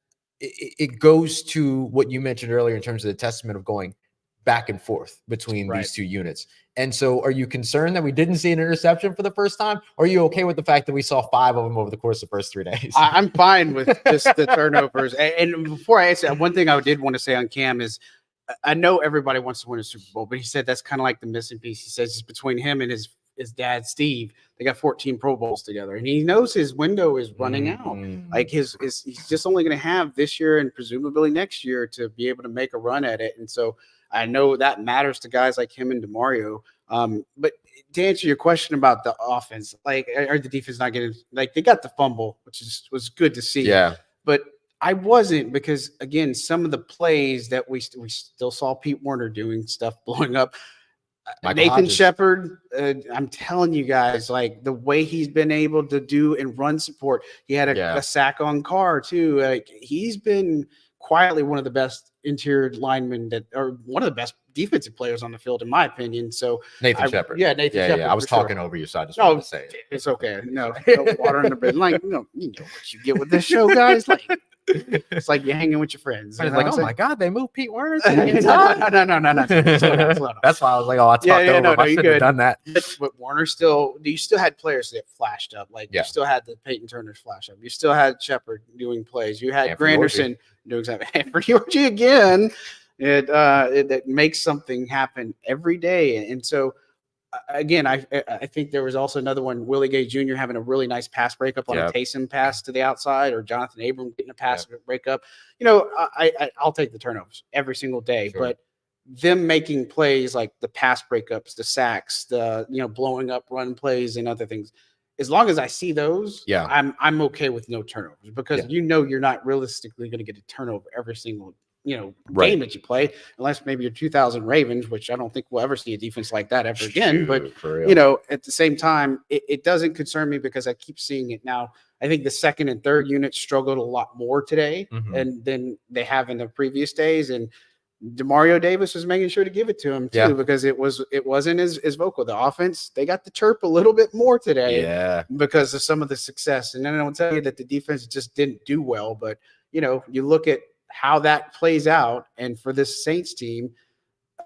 it goes to what you mentioned earlier in terms of the testament of going back and forth between these two units. And so are you concerned that we didn't see an interception for the first time? Or are you okay with the fact that we saw 5 of them over the course of the first 3 days? I'm fine with just the turnovers. And before I answer, one thing I did want to say on Cam is I know everybody wants to win a Super Bowl, but he said that's kind of like the missing piece. He says it's between him and his dad, Steve. They got 14 Pro Bowls together, and he knows his window is running out. Like he's just only going to have this year and presumably next year to be able to make a run at it. And so I know that matters to guys like him and Demario. But to answer your question about the offense, like, are the defense not getting, like, they got the fumble, which was good to see. Yeah. But I wasn't, because again, some of the plays that we still saw Pete Werner doing stuff blowing up. Nathan Shepard, I'm telling you guys, like the way he's been able to do and run support. He had a sack on Carr too. Like he's been quietly one of the best interior linemen or one of the best defensive players on the field, in my opinion. So Nathan Shepard. Yeah, Nathan Shepard. Yeah. I was talking over you, so I just wanted to say it. It's okay. No water in the bed. Like, you know what you get with this show, guys. Like, it's like you're hanging with your friends. It's like, oh my God, they moved Pete Werner. No. Slow down. That's why I was like, oh, I talked over him. I should have done that. But Werner you still had players that flashed up. Like you still had the Peyton Turners flash up. You still had Shepard doing plays. You had Granderson doing something. For Georgie again, it makes something happen every day. And so, again, I think there was also another one, Willie Gay Jr. having a really nice pass breakup on a Taysom pass to the outside, or Johnathan Abram getting a pass breakup. I'll take the turnovers every single day, but them making plays like the pass breakups, the sacks, the blowing up run plays and other things, as long as I see those, I'm okay with no turnovers, because you're not realistically going to get a turnover every single game that you play, unless maybe your 2000 Ravens, which I don't think we'll ever see a defense like that ever again. But, at the same time, it doesn't concern me because I keep seeing it now. I think the second and third units struggled a lot more today than they have in the previous days. And Demario Davis was making sure to give it to him too, because it wasn't as vocal. The offense, they got the chirp a little bit more today because of some of the success. And then I'll tell you that the defense just didn't do well. But, you look at how that plays out. And for this Saints team,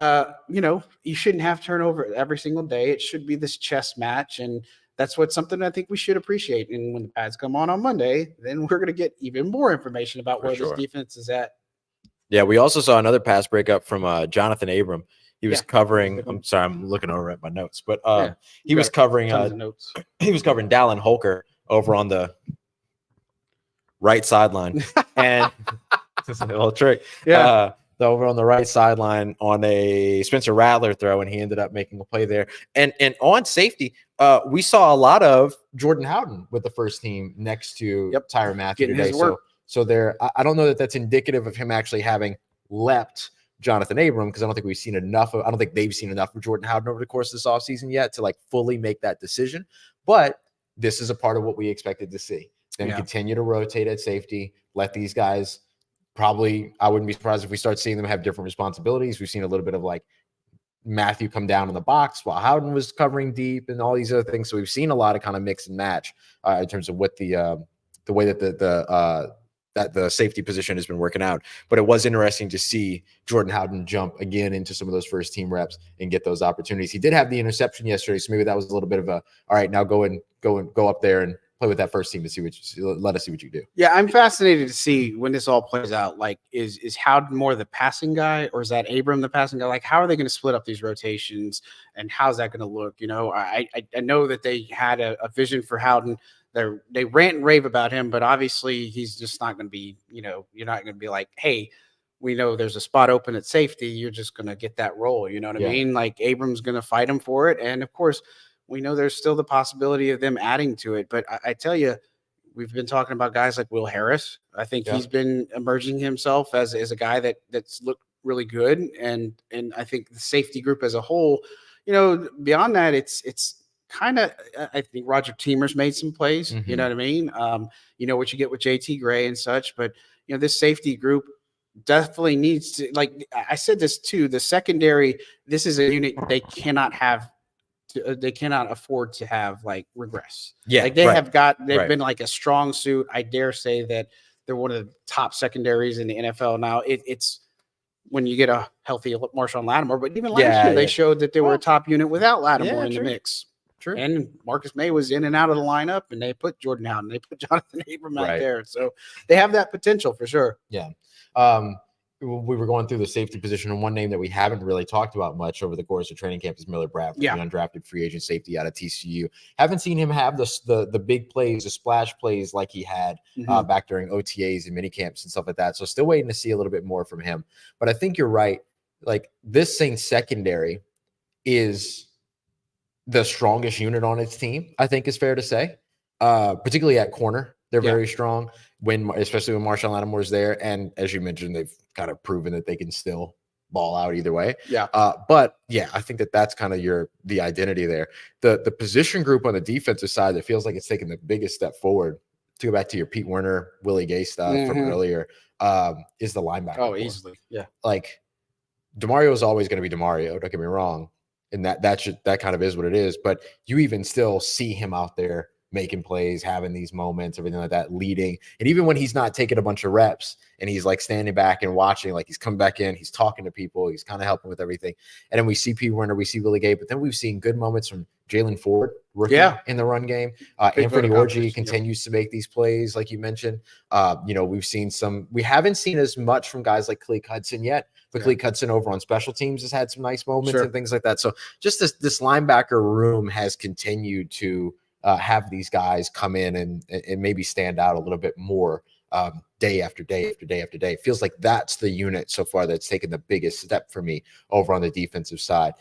you shouldn't have turnover every single day. It should be this chess match. And that's something I think we should appreciate. And when the pads come on Monday, then we're going to get even more information about where this defense is at. Yeah, we also saw another pass breakup from Johnathan Abram. He was covering. I'm sorry, I'm looking over at my notes, but he was covering. He was covering Dallin Holker over on the right sideline, and it's a little trick. Over on the right sideline on a Spencer Rattler throw, and he ended up making a play there. And on safety, we saw a lot of Jordan Howden with the first team next to Tyrann Mathieu today. So there, I don't know that that's indicative of him actually having leapt Johnathan Abram, because I don't think we've seen enough of. I don't think they've seen enough of Jordan Howden over the course of this offseason yet to fully make that decision. But this is a part of what we expected to see. Then continue to rotate at safety, let these guys. Probably, I wouldn't be surprised if we start seeing them have different responsibilities. We've seen a little bit of Mathieu come down in the box while Howden was covering deep and all these other things. So we've seen a lot of kind of mix and match in terms of what the way that the safety position has been working out. But it was interesting to see Jordan Howden jump again into some of those first team reps and get those opportunities. He did have the interception yesterday, so maybe that was a little bit of a all right. Now go up there and play with that first team and let us see what you do. Yeah, I'm fascinated to see when this all plays out. Is Howden more the passing guy, or is that Abram the passing guy? How are they going to split up these rotations, and how's that going to look? I know that they had a vision for Howden. They rant and rave about him, but obviously he's just not going to be. You're not going to be like, hey, we know there's a spot open at safety. You're just going to get that role. You know what I mean? Abram's going to fight him for it, and of course. We know there's still the possibility of them adding to it. But I tell you, we've been talking about guys like Will Harris. I think he's been emerging himself as a guy that's looked really good. And I think the safety group as a whole, beyond that, it's kind of, I think Roger Teemer's made some plays. You know what I mean? What you get with JT Gray and such. But, this safety group definitely needs to, I said this too, the secondary, this is a unit they cannot have. They cannot afford to have regress. They've been a strong suit. I dare say that they're one of the top secondaries in the NFL now. It's when you get a healthy Marshawn Lattimore, but even last year they showed that they were a top unit without Lattimore in the mix. True. And Marcus May was in and out of the lineup, and they put Jordan Howden, they put Johnathan Abram out there, so they have that potential for sure. Yeah. We were going through the safety position, and one name that we haven't really talked about much over the course of training camp is Miller Bradford, the undrafted free agent safety out of TCU. Haven't seen him have the big plays, the splash plays like he had back during OTAs and mini camps and stuff like that. So still waiting to see a little bit more from him. But I think you're right. This Saints secondary is the strongest unit on its team, I think is fair to say, particularly at corner. They're very strong especially when Marshawn Lattimore's there. And as you mentioned, they've kind of proven that they can still ball out either way. But I think that's kind of the identity there. The position group on the defensive side that feels like it's taken the biggest step forward, to go back to your Pete Werner, Willie Gay stuff from earlier, is the linebacker. Oh, easily. Yeah. DeMario is always going to be DeMario. Don't get me wrong. And that kind of is what it is. But you even still see him out there making plays, having these moments, everything like that, leading. And even when he's not taking a bunch of reps and he's standing back and watching, he's coming back in, he's talking to people, he's kind of helping with everything. And then we see P. Werner, we see Willie Gay, but then we've seen good moments from Jalen Ford, rookie in the run game. Anthony Orji continues to make these plays, like you mentioned. We've seen we haven't seen as much from guys like Khaleke Hudson yet, but Khaleke Hudson over on special teams has had some nice moments and things like that. So just this linebacker room has continued to have these guys come in and maybe stand out a little bit more day after day after day after day. It feels like that's the unit so far that's taken the biggest step for me over on the defensive side.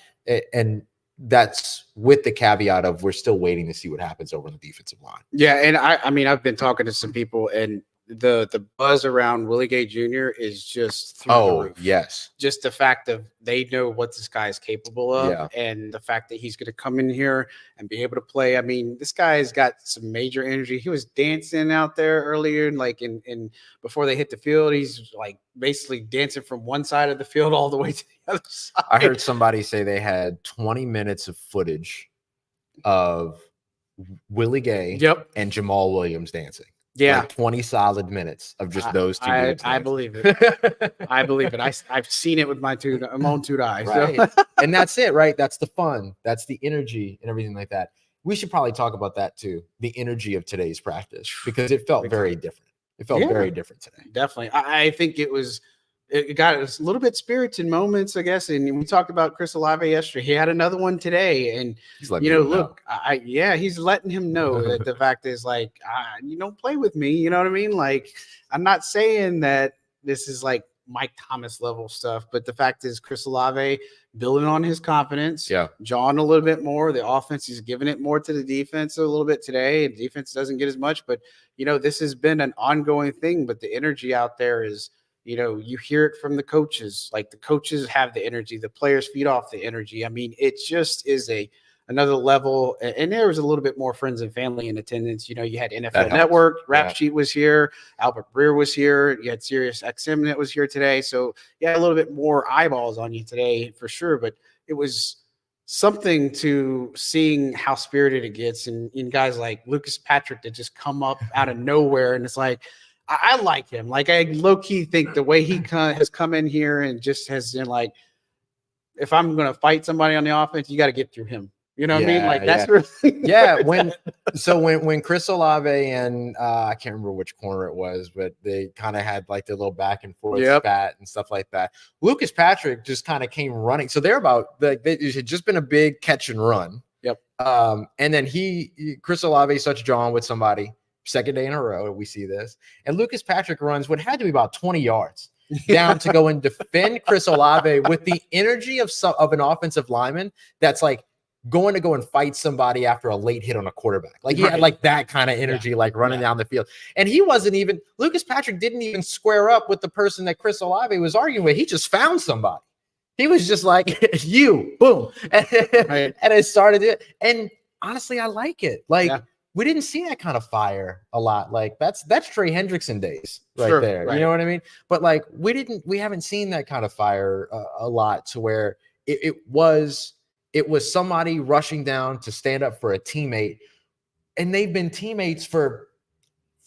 And that's with the caveat of we're still waiting to see what happens over on the defensive line. Yeah, and I mean, I've been talking to some people, and the buzz around Willie Gay Jr. is just through the roof. Yes. Just the fact of they know what this guy is capable of, and the fact that he's going to come in here and be able to play. I mean, this guy's got some major energy. He was dancing out there earlier, like in before they hit the field. He's like basically dancing from one side of the field all the way to the other side. I heard somebody say they had 20 minutes of footage of Willie Gay and Jamal Williams dancing. Yeah, like 20 solid minutes of just those two. I believe it. I believe it. I've seen it with my own two eyes. Right. So. And that's it, right? That's the fun. That's the energy and everything like that. We should probably talk about that too. The energy of today's practice, because it felt very different. It felt very different today. Definitely. I think it got us a little bit spirited moments, I guess. And we talked about Chris Olave yesterday. He had another one today. And, he's look, he's letting him know that the fact is, like, you don't play with me. You know what I mean? Like, I'm not saying that this is like Mike Thomas level stuff, but the fact is Chris Olave building on his confidence. Yeah. John a little bit more. The offense, he's giving it more to the defense a little bit today. And defense doesn't get as much, but, this has been an ongoing thing. But the energy out there is, you hear it from the coaches. Like, the coaches have the energy, the players feed off the energy. I mean, it just is another level. And there was a little bit more friends and family in attendance. You had NFL Network, Rap Sheet was here, Albert Breer was here, you had Sirius XM that was here today. So a little bit more eyeballs on you today for sure. But it was something to seeing how spirited it gets, and guys like Lucas Patrick that just come up out of nowhere, and it's like, I like him. Like, I low-key think the way he has come in here and just has been like, if I'm going to fight somebody on the offense, you got to get through him. You know what I mean? Like, that's really when Chris Olave and I can't remember which corner it was, but they kind of had like their little back and forth spat and stuff like that. Lucas Patrick just kind of came running. So they're it had just been a big catch and run. Yep. And then Chris Olave touched John with somebody. Second day in a row, we see this. And Lucas Patrick runs what had to be about 20 yards down to go and defend Chris Olave with the energy of an offensive lineman that's like going to go and fight somebody after a late hit on a quarterback. Like, he had like that kind of energy, like running down the field. And Lucas Patrick didn't even square up with the person that Chris Olave was arguing with. He just found somebody. He was just like, you, boom. And it started it. And honestly, I like it. Like, we didn't see that kind of fire a lot. Like, that's Trey Hendrickson days there. Right. You know what I mean? But like, we haven't seen that kind of fire a lot, to where it was somebody rushing down to stand up for a teammate, and they've been teammates for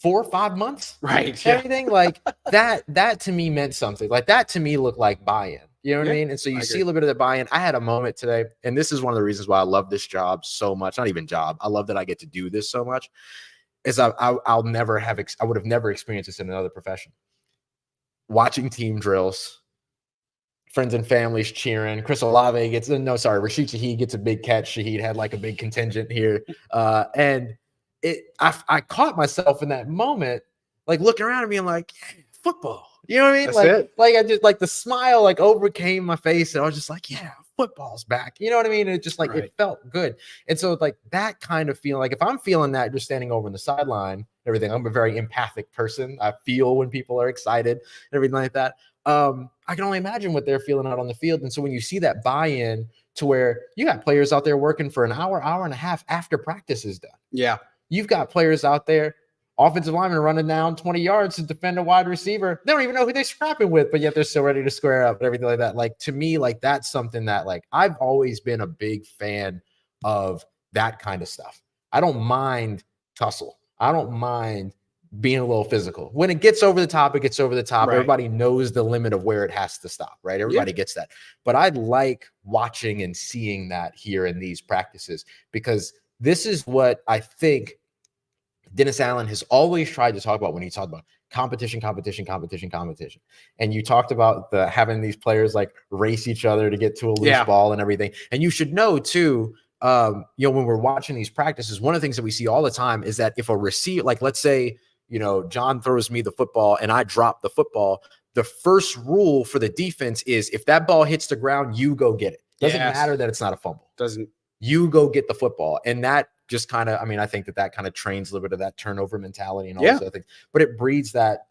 4 or 5 months. Right. Everything like that to me meant something. Like, that to me looked like buy-in. You know what I mean? And so you see a little bit of the buy-in. I had a moment today, and this is one of the reasons why I love this job so much. Not even job. I love that I get to do this so much. Is I would have never experienced this in another profession. Watching team drills, friends and families cheering. Chris Olave Rashid Shaheed gets a big catch. Shaheed had like a big contingent here. And I caught myself in that moment, like looking around and being like, football. You know what I mean? Like I just like the smile like overcame my face, and I was just like, yeah, football's back. You know what I mean? And it just like it felt good. And so like that kind of feeling, like if I'm feeling that just standing over in the sideline, everything, I'm a very empathic person. I feel when people are excited and everything like that. I can only imagine what they're feeling out on the field. And so when you see that buy-in to where you got players out there working for an hour and a half after practice is done. Yeah. You've got players out there, offensive linemen running down 20 yards to defend a wide receiver. They don't even know who they're scrapping with, but yet they're still ready to square up and everything like that. Like, to me, like that's something that like I've always been a big fan of that kind of stuff. I don't mind tussle. I don't mind being a little physical. When it gets over the top, it gets over the top. Right. Everybody knows the limit of where it has to stop, right? Everybody gets that. But I like watching and seeing that here in these practices, because this is what I think Dennis Allen has always tried to talk about when he talked about competition. And you talked about having these players like race each other to get to a loose ball and everything. And you should know too, when we're watching these practices, one of the things that we see all the time is that if a receiver, like let's say, John throws me the football and I drop the football, the first rule for the defense is if that ball hits the ground, you go get it. Doesn't matter that it's not a fumble. Doesn't. You go get the football. And that just kind of, I mean, I think that kind of trains a little bit of that turnover mentality and all Yeah. those other things, but it breeds that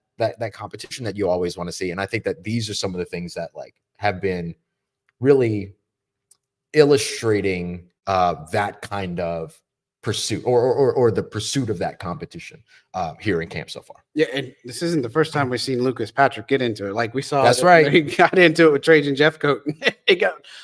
competition that you always want to see. And I think that these are some of the things that like have been really illustrating that kind of pursuit or the pursuit of that competition here in camp so far. Yeah, and this isn't the first time we've seen Lucas Patrick get into it. Like we saw, That's right. He got into it with Trajan Jeffcoat.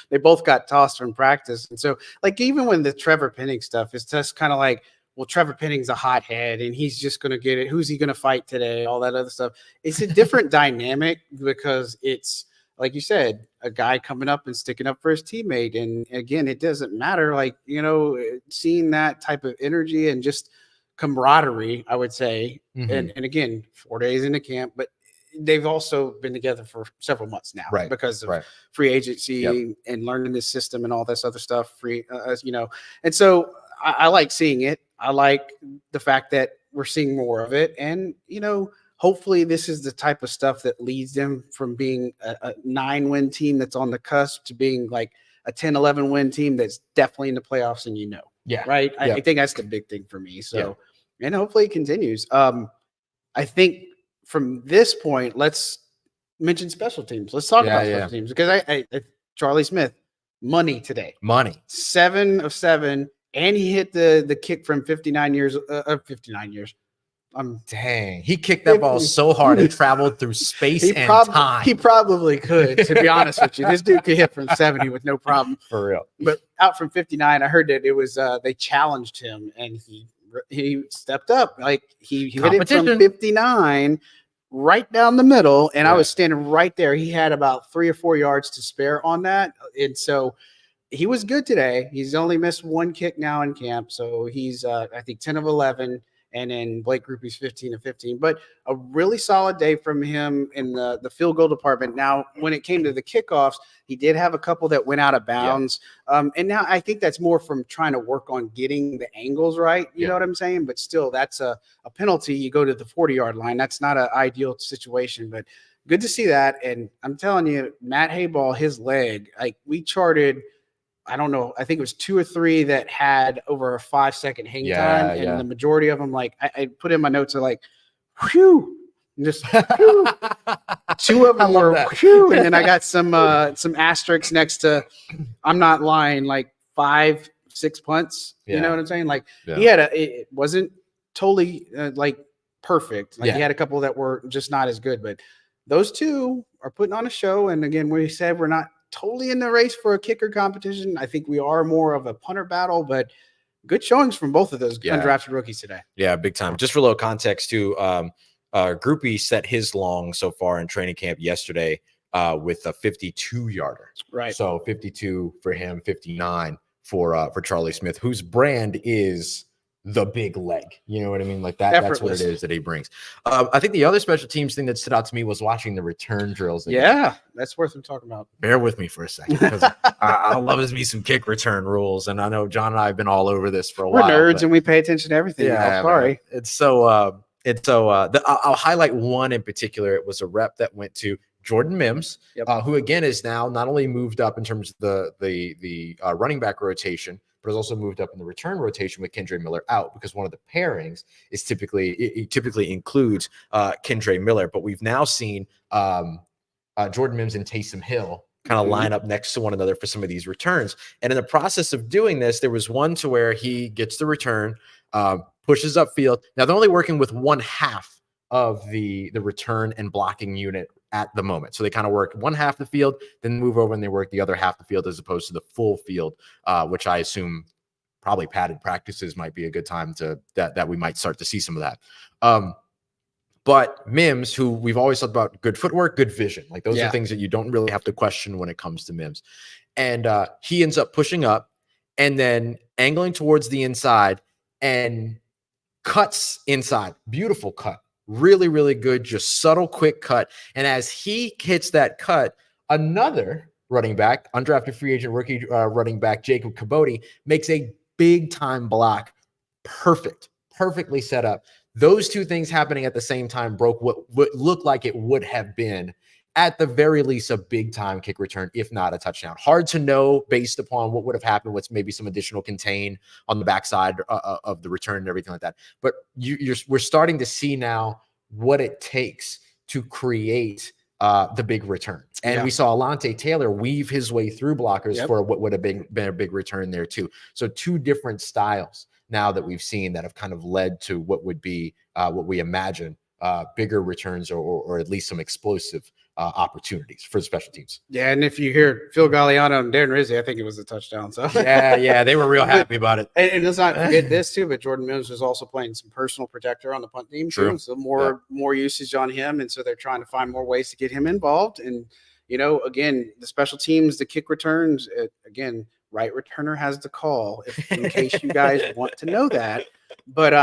They both got tossed from practice, and so like even when the Trevor Penning stuff is just kind of like, well, Trevor Penning's a hothead, and he's just going to get it. Who's he going to fight today? All that other stuff. It's a different dynamic because it's like you said, a guy coming up and sticking up for his teammate, and again, it doesn't matter. Like seeing that type of energy and just camaraderie, I would say. And again, 4 days into camp, but they've also been together for several months now, right? Because of free agency and learning this system and all this other stuff. And so I like seeing it. I like the fact that we're seeing more of it, and hopefully this is the type of stuff that leads them from being a 9-win team that's on the cusp to being like a 10-11 win team that's definitely in the playoffs, and right. I think that's the big thing for me. So, and hopefully it continues. I think from this point, let's mention special teams. Let's talk about special teams, because I Charlie Smyth, money today. 7 of 7, and he hit the kick from 59 years. Dang, he kicked that ball so hard it traveled through space and time. He probably could, to be honest with you. This dude could hit from 70 with no problem. For real. But out from 59, I heard that it was they challenged him, and he stepped up. Like he hit it from 59 right down the middle, and I was standing right there. He had about 3 or 4 yards to spare on that, and so he was good today. He's only missed 1 kick now in camp, so he's I think 10 of 11. And then Blake Grupe's 15 of 15, but a really solid day from him in the field goal department. Now, when it came to the kickoffs, he did have a couple that went out of bounds. And now I think that's more from trying to work on getting the angles right. You know what I'm saying? But still, that's a penalty. You go to the 40-yard line. That's not an ideal situation, but good to see that. And I'm telling you, Matt Hayball, his leg, like we charted – I don't know. I think it was 2 or 3 that had over a 5-second hang time. And the majority of them, like I put in my notes are like, whew, just whew. 2 of them were whew. And then I got some asterisks next to, I'm not lying, like 5-6 punts. You know what I'm saying? Like he had it wasn't totally like perfect. Like he had a couple that were just not as good, but those 2 are putting on a show. And again, we said we're not totally in the race for a kicker competition. I think we are more of a punter battle, but good showings from both of those undrafted rookies today. Yeah, big time. Just for a little context too, Groupie set his long so far in training camp yesterday with a 52-yarder. Right. So 52 for him, 59 for Charlie Smyth, whose brand is the big leg. You know what I mean? Like that's what it is that he brings. I think the other special teams thing that stood out to me was watching the return drills. Yeah, that's worth talking about. Bear with me for a second, because I love me some kick return rules, and I know John and I have been all over this for a while. We're nerds and we pay attention to everything. Yeah, sorry. Man. I'll highlight one in particular. It was a rep that went to Jordan Mims, who again is now not only moved up in terms of the running back rotation, but has also moved up in the return rotation with Kendre Miller out, because one of the pairings is typically includes Kendre Miller. But we've now seen Jordan Mims and Taysom Hill kind of line up next to one another for some of these returns. And in the process of doing this, there was one to where he gets the return, pushes upfield. Now they're only working with 1/2 of the return and blocking unit at the moment. So they kind of work 1/2 the field, then move over and they work the other half the field as opposed to the full field, which I assume probably padded practices might be a good time to that we might start to see some of that. But Mims, who we've always talked about good footwork, good vision, like those are things that you don't really have to question when it comes to Mims. And he ends up pushing up and then angling towards the inside and cuts inside. Beautiful cut. Really, really good, just subtle, quick cut. And as he hits that cut, another running back, undrafted free agent rookie running back, Jacob Caboti, makes a big-time block. Perfectly set up. Those two things happening at the same time broke what looked like it would have been at the very least a big time kick return, if not a touchdown. Hard to know based upon what would have happened with maybe some additional contain on the backside of the return and everything like that. But we're starting to see now what it takes to create the big return. And we saw Alontae Taylor weave his way through blockers for what would have been a big return there too. So two different styles now that we've seen that have kind of led to what would be what we imagine bigger returns or at least some explosive opportunities for the special teams. Yeah, and if you hear Phil Galliano and Darren Rizzi, I think it was a touchdown. So yeah, they were real happy about it. And let's not forget this too, but Jordan Mims was also playing some personal protector on the punt team too. So more usage on him, and so they're trying to find more ways to get him involved. And again, the special teams, the kick returns, again, right returner has the call. In case you guys want to know that, but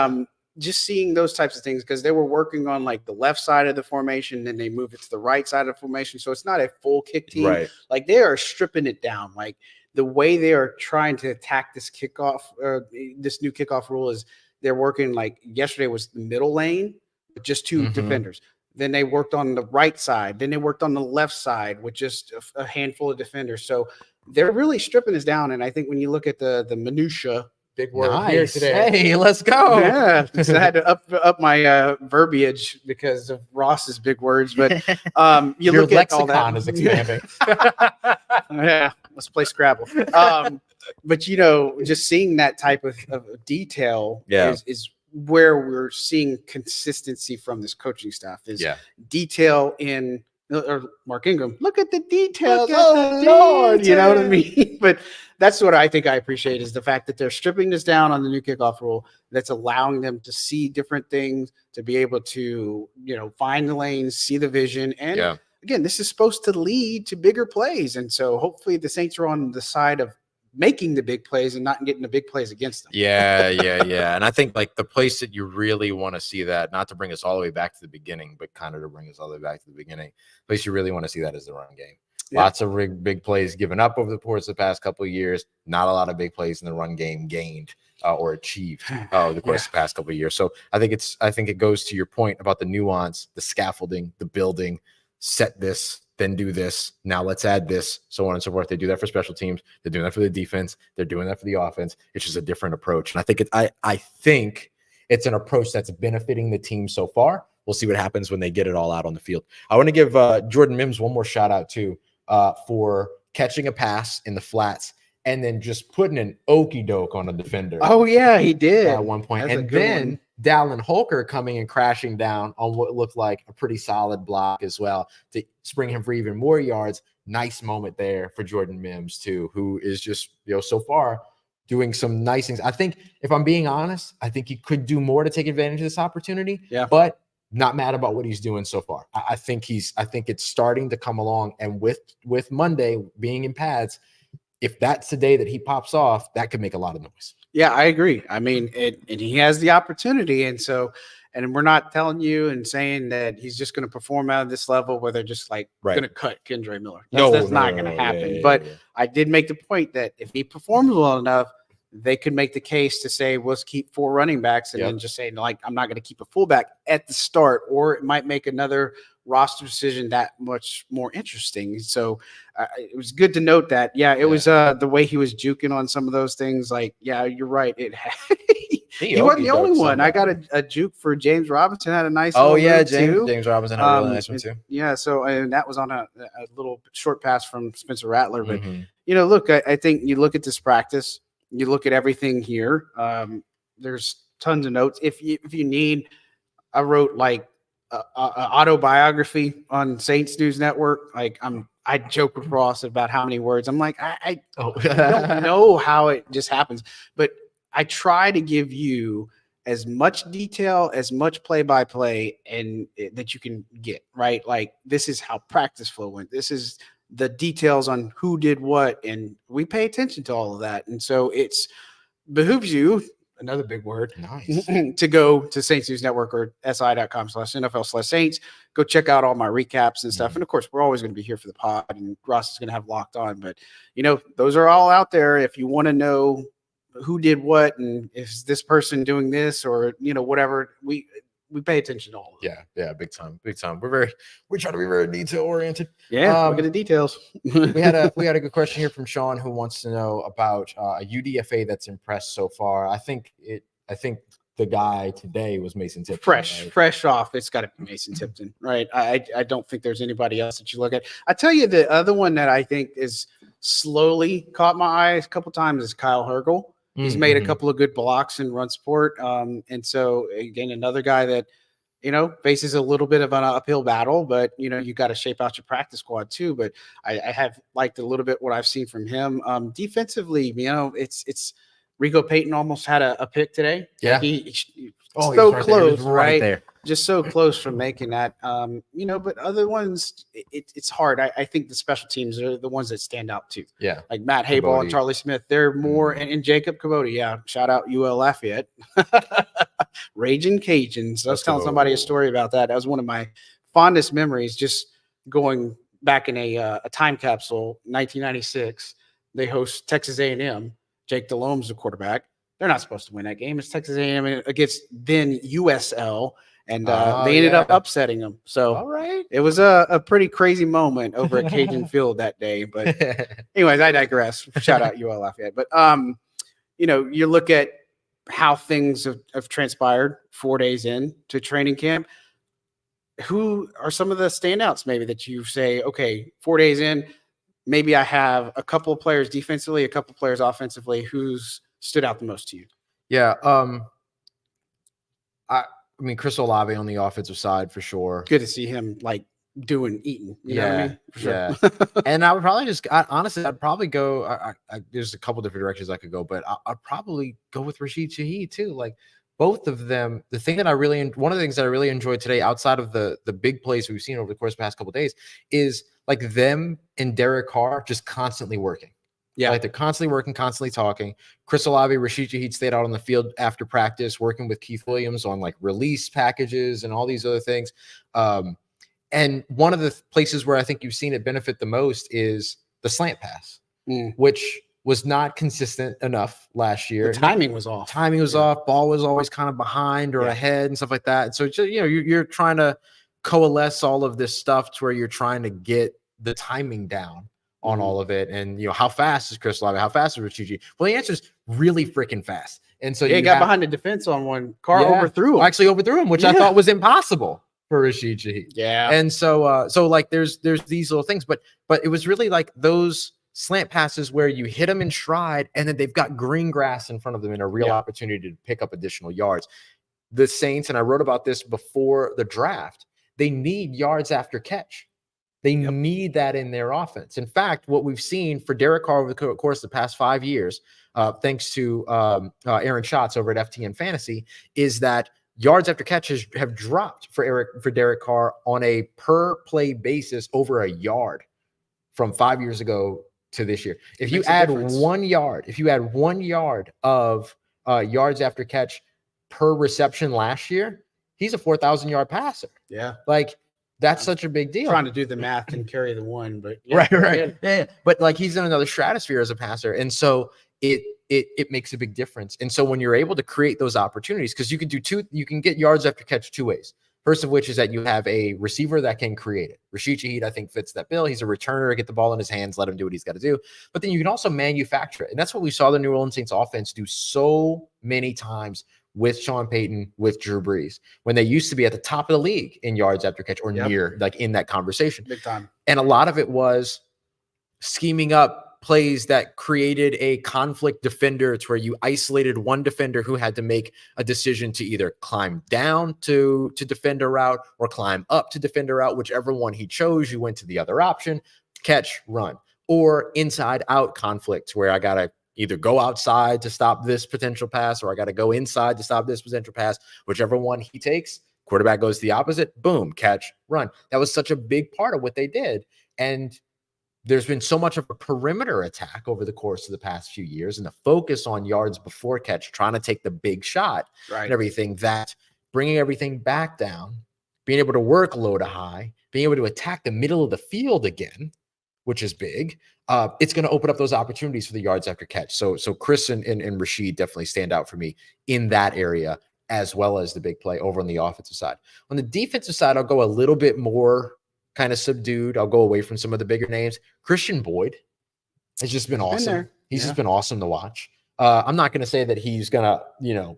just seeing those types of things, because they were working on like the left side of the formation, then they move it to the right side of the formation. So it's not a full kick team. Right. Like they are stripping it down. Like the way they are trying to attack this kickoff, this new kickoff rule is they're working like yesterday was the middle lane with just two defenders. Then they worked on the right side. Then they worked on the left side with just a handful of defenders. So they're really stripping this down. And I think when you look at the minutia, big word here today. Hey, let's go. Yeah, so I had to up my verbiage because of Ross's big words. But you Your look at all that. lexicon is expanding. Yeah, let's play Scrabble. But just seeing that type of detail is where we're seeing consistency from this coaching staff. Is detail in. Or Mark Ingram, look at the details. Lord, you know what I mean? But that's what I think I appreciate is the fact that they're stripping this down on the new kickoff rule. That's allowing them to see different things, to be able to, find the lanes, see the vision. And again, this is supposed to lead to bigger plays. And so hopefully the Saints are on the side of making the big plays and not getting the big plays against them. Yeah. And I think like the place that you really want to see that, not to bring us all the way back to the beginning, but kind of to bring us all the way back to the beginning, the place you really want to see that is the run game. Lots of big plays given up over the course of the past couple of years. Not a lot of big plays in the run game gained or achieved over the course of the past couple of years. So I think it goes to your point about the nuance, the scaffolding, the building, set this, then do this. Now let's add this, so on and so forth. They do that for special teams. They're doing that for the defense. They're doing that for the offense. It's just a different approach. And I think it's an approach that's benefiting the team so far. We'll see what happens when they get it all out on the field. I want to give Jordan Mims one more shout out too for catching a pass in the flats and then just putting an okie doke on a defender. Oh yeah, he did at one point. And then Dallin Holker coming and crashing down on what looked like a pretty solid block as well to spring him for even more yards. Nice moment there for Jordan Mims too, who is just, so far doing some nice things. I think if I'm being honest, I think he could do more to take advantage of this opportunity. Yeah. But not mad about what he's doing so far. I think it's starting to come along. And with Monday being in pads, if that's the day that he pops off, that could make a lot of noise. Yeah, I agree. I mean, and he has the opportunity. And so, and we're not telling you and saying that he's just going to perform out of this level where they're just like going to cut Kendre Miller. That's not going to happen. But I did make the point that if he performs well enough, they could make the case to say, let's keep 4 running backs and then just say, like, I'm not going to keep a fullback at the start, or it might make another roster decision that much more interesting. So it was good to note that. It was the way he was juking on some of those things. Like, you're right. He wasn't the only one. I got a juke for James Robinson. Had a nice. Oh yeah, James Robinson had a really nice one too. Yeah. So and that was on a little short pass from Spencer Rattler. But look, I think you look at this practice. You look at everything here. There's tons of notes. If you need, I wrote like an autobiography on Saints News Network. Like I joke with Ross about how many words. I'm like, I don't know how it just happens, but I try to give you as much detail, as much play-by-play and that you can get, right? Like this is how practice flow went. This is the details on who did what, and we pay attention to all of that. And so it's behooves you, another big word, to go to Saints News Network or si.com/NFL/Saints. Go check out all my recaps and stuff. And of course, we're always going to be here for the pod, and Ross is going to have Locked On. But those are all out there. If you want to know who did what and is this person doing this or whatever, we pay attention to all of them. Yeah, big time. We try to be very detail oriented. Yeah, look at the details. we had a good question here from Sean who wants to know about a UDFA that's impressed so far. I think the guy today was Mason Tipton. Fresh off. It's got to be Mason Tipton, right? I don't think there's anybody else that you look at. I tell you, the other one that I think is slowly caught my eye a couple times is Kyle Hergel. He's made a couple of good blocks in run support. And so again, another guy that, faces a little bit of an uphill battle, but you got to shape out your practice squad too. But I have liked a little bit what I've seen from him. Defensively, it's Rico Payton almost had a pick today. Yeah. He's so close, right there. Just so close from making that. But other ones, it's hard. I think the special teams are the ones that stand out too. Yeah. Like Matt Hayball and Charlie Smyth. They're more, and Jacob Caboti. Yeah. Shout out UL Lafayette. Raging Cajuns. I was telling somebody a story about that. That was one of my fondest memories, just going back in a time capsule, 1996. They host Texas A&M. Jake Delhomme's the quarterback. They're not supposed to win that game. It's Texas A&M against then USL, and they ended up upsetting them. So all right. It was a pretty crazy moment over at Cajun Field that day. But anyways, I digress. Shout out UL Lafayette. But you look at how things have transpired 4 days in to training camp. Who are some of the standouts maybe that you say, okay, 4 days in, maybe I have a couple of players defensively, a couple of players offensively, who's stood out the most to you? Yeah. I mean, Chris Olave on the offensive side for sure. Good to see him eating. You know what I mean? For sure. Yeah. And I would probably honestly, I'd probably go. There's a couple different directions I could go, but I'd probably go with Rashid Shaheed too. Like both of them. One of the things that I really enjoyed today, outside of the big plays we've seen over the course of the past couple of days, is like them and Derek Carr just constantly working. Yeah. Like they're constantly working, constantly talking. Chris Olave, Rashid Shaheed stayed out on the field after practice, working with Keith Williams on like release packages and all these other things. And one of the places where I think you've seen it benefit the most is the slant pass, which was not consistent enough last year. The timing was off. Ball was always kind of behind or ahead and stuff like that. And so, you're trying to coalesce all of this stuff to where you're trying to get the timing down on all of it. And, how fast is Chris Olave? How fast is Rashid Shaheed? Well, the answer is really freaking fast. And so he got behind the defense on one. Carr overthrew him. Actually overthrew him, which I thought was impossible for Rashid Shaheed. Yeah. And so like there's these little things, but it was really like those slant passes where you hit them in stride and then they've got green grass in front of them and a real opportunity to pick up additional yards. The Saints, and I wrote about this before the draft, they need yards after catch. They need that in their offense. In fact, what we've seen for Derek Carr over the course of the past 5 years, thanks to Aaron Schatz over at FTN Fantasy, is that yards after catches have dropped for Derek Carr on a per play basis over a yard from 5 years ago to this year. If you add 1 yard, of yards after catch per reception last year, he's a 4,000 yard passer. Yeah. Like that's such a big deal. Trying to do the math and carry the one, but right. Yeah. But like he's in another stratosphere as a passer. And so it makes a big difference. And so when you're able to create those opportunities, because you can get yards after catch two ways. First of which is that you have a receiver that can create it. Rashid Shaheed, I think, fits that bill. He's a returner, get the ball in his hands, let him do what he's got to do. But then you can also manufacture it. And that's what we saw the New Orleans Saints offense do so many times with Sean Payton, with Drew Brees, when they used to be at the top of the league in yards after catch or near, like in that conversation. Big time. And a lot of it was scheming up plays that created a conflict defender to where you isolated one defender who had to make a decision to either climb down to defend a route or climb up to defend a route. Whichever one he chose, you went to the other option, catch, run, or inside out conflict where I got to either go outside to stop this potential pass or I got to go inside to stop this potential pass. Whichever one he takes, quarterback goes to the opposite, boom, catch, run. That was such a big part of what they did. And there's been so much of a perimeter attack over the course of the past few years and the focus on yards before catch, trying to take the big shot and everything, that bringing everything back down, being able to work low to high, being able to attack the middle of the field again, which is big. It's going to open up those opportunities for the yards after catch. So Chris and Rashid definitely stand out for me in that area as well as the big play over on the offensive side. On the defensive side, I'll go a little bit more kind of subdued. I'll go away from some of the bigger names. Christian Boyd has just been awesome. He's just been awesome to watch. I'm not going to say that he's going to,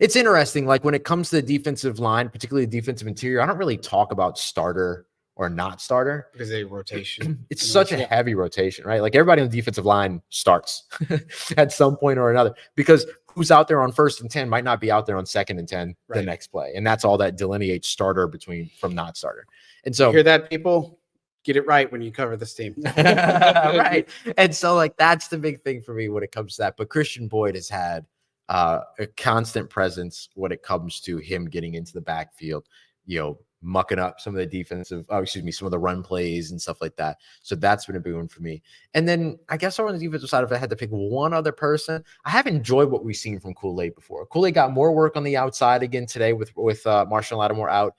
it's interesting. Like when it comes to the defensive line, particularly the defensive interior, I don't really talk about starter or not starter because they rotation. It's such a heavy rotation, right? Like everybody on the defensive line starts at some point or another, because who's out there on 1st and 10 might not be out there on 2nd and 10 the next play. And that's all that delineates starter from not starter. And so you hear that, people? Get it right when you cover this team. Right. And so like, that's the big thing for me when it comes to that. But Christian Boyd has had a constant presence when it comes to him getting into the backfield, mucking up some of the some of the run plays and stuff like that. So that's been a big one for me. And then I guess on the defensive side, if I had to pick one other person, I have enjoyed what we've seen from Kool-Aid before. Kool-Aid got more work on the outside again today with Marshall Lattimore out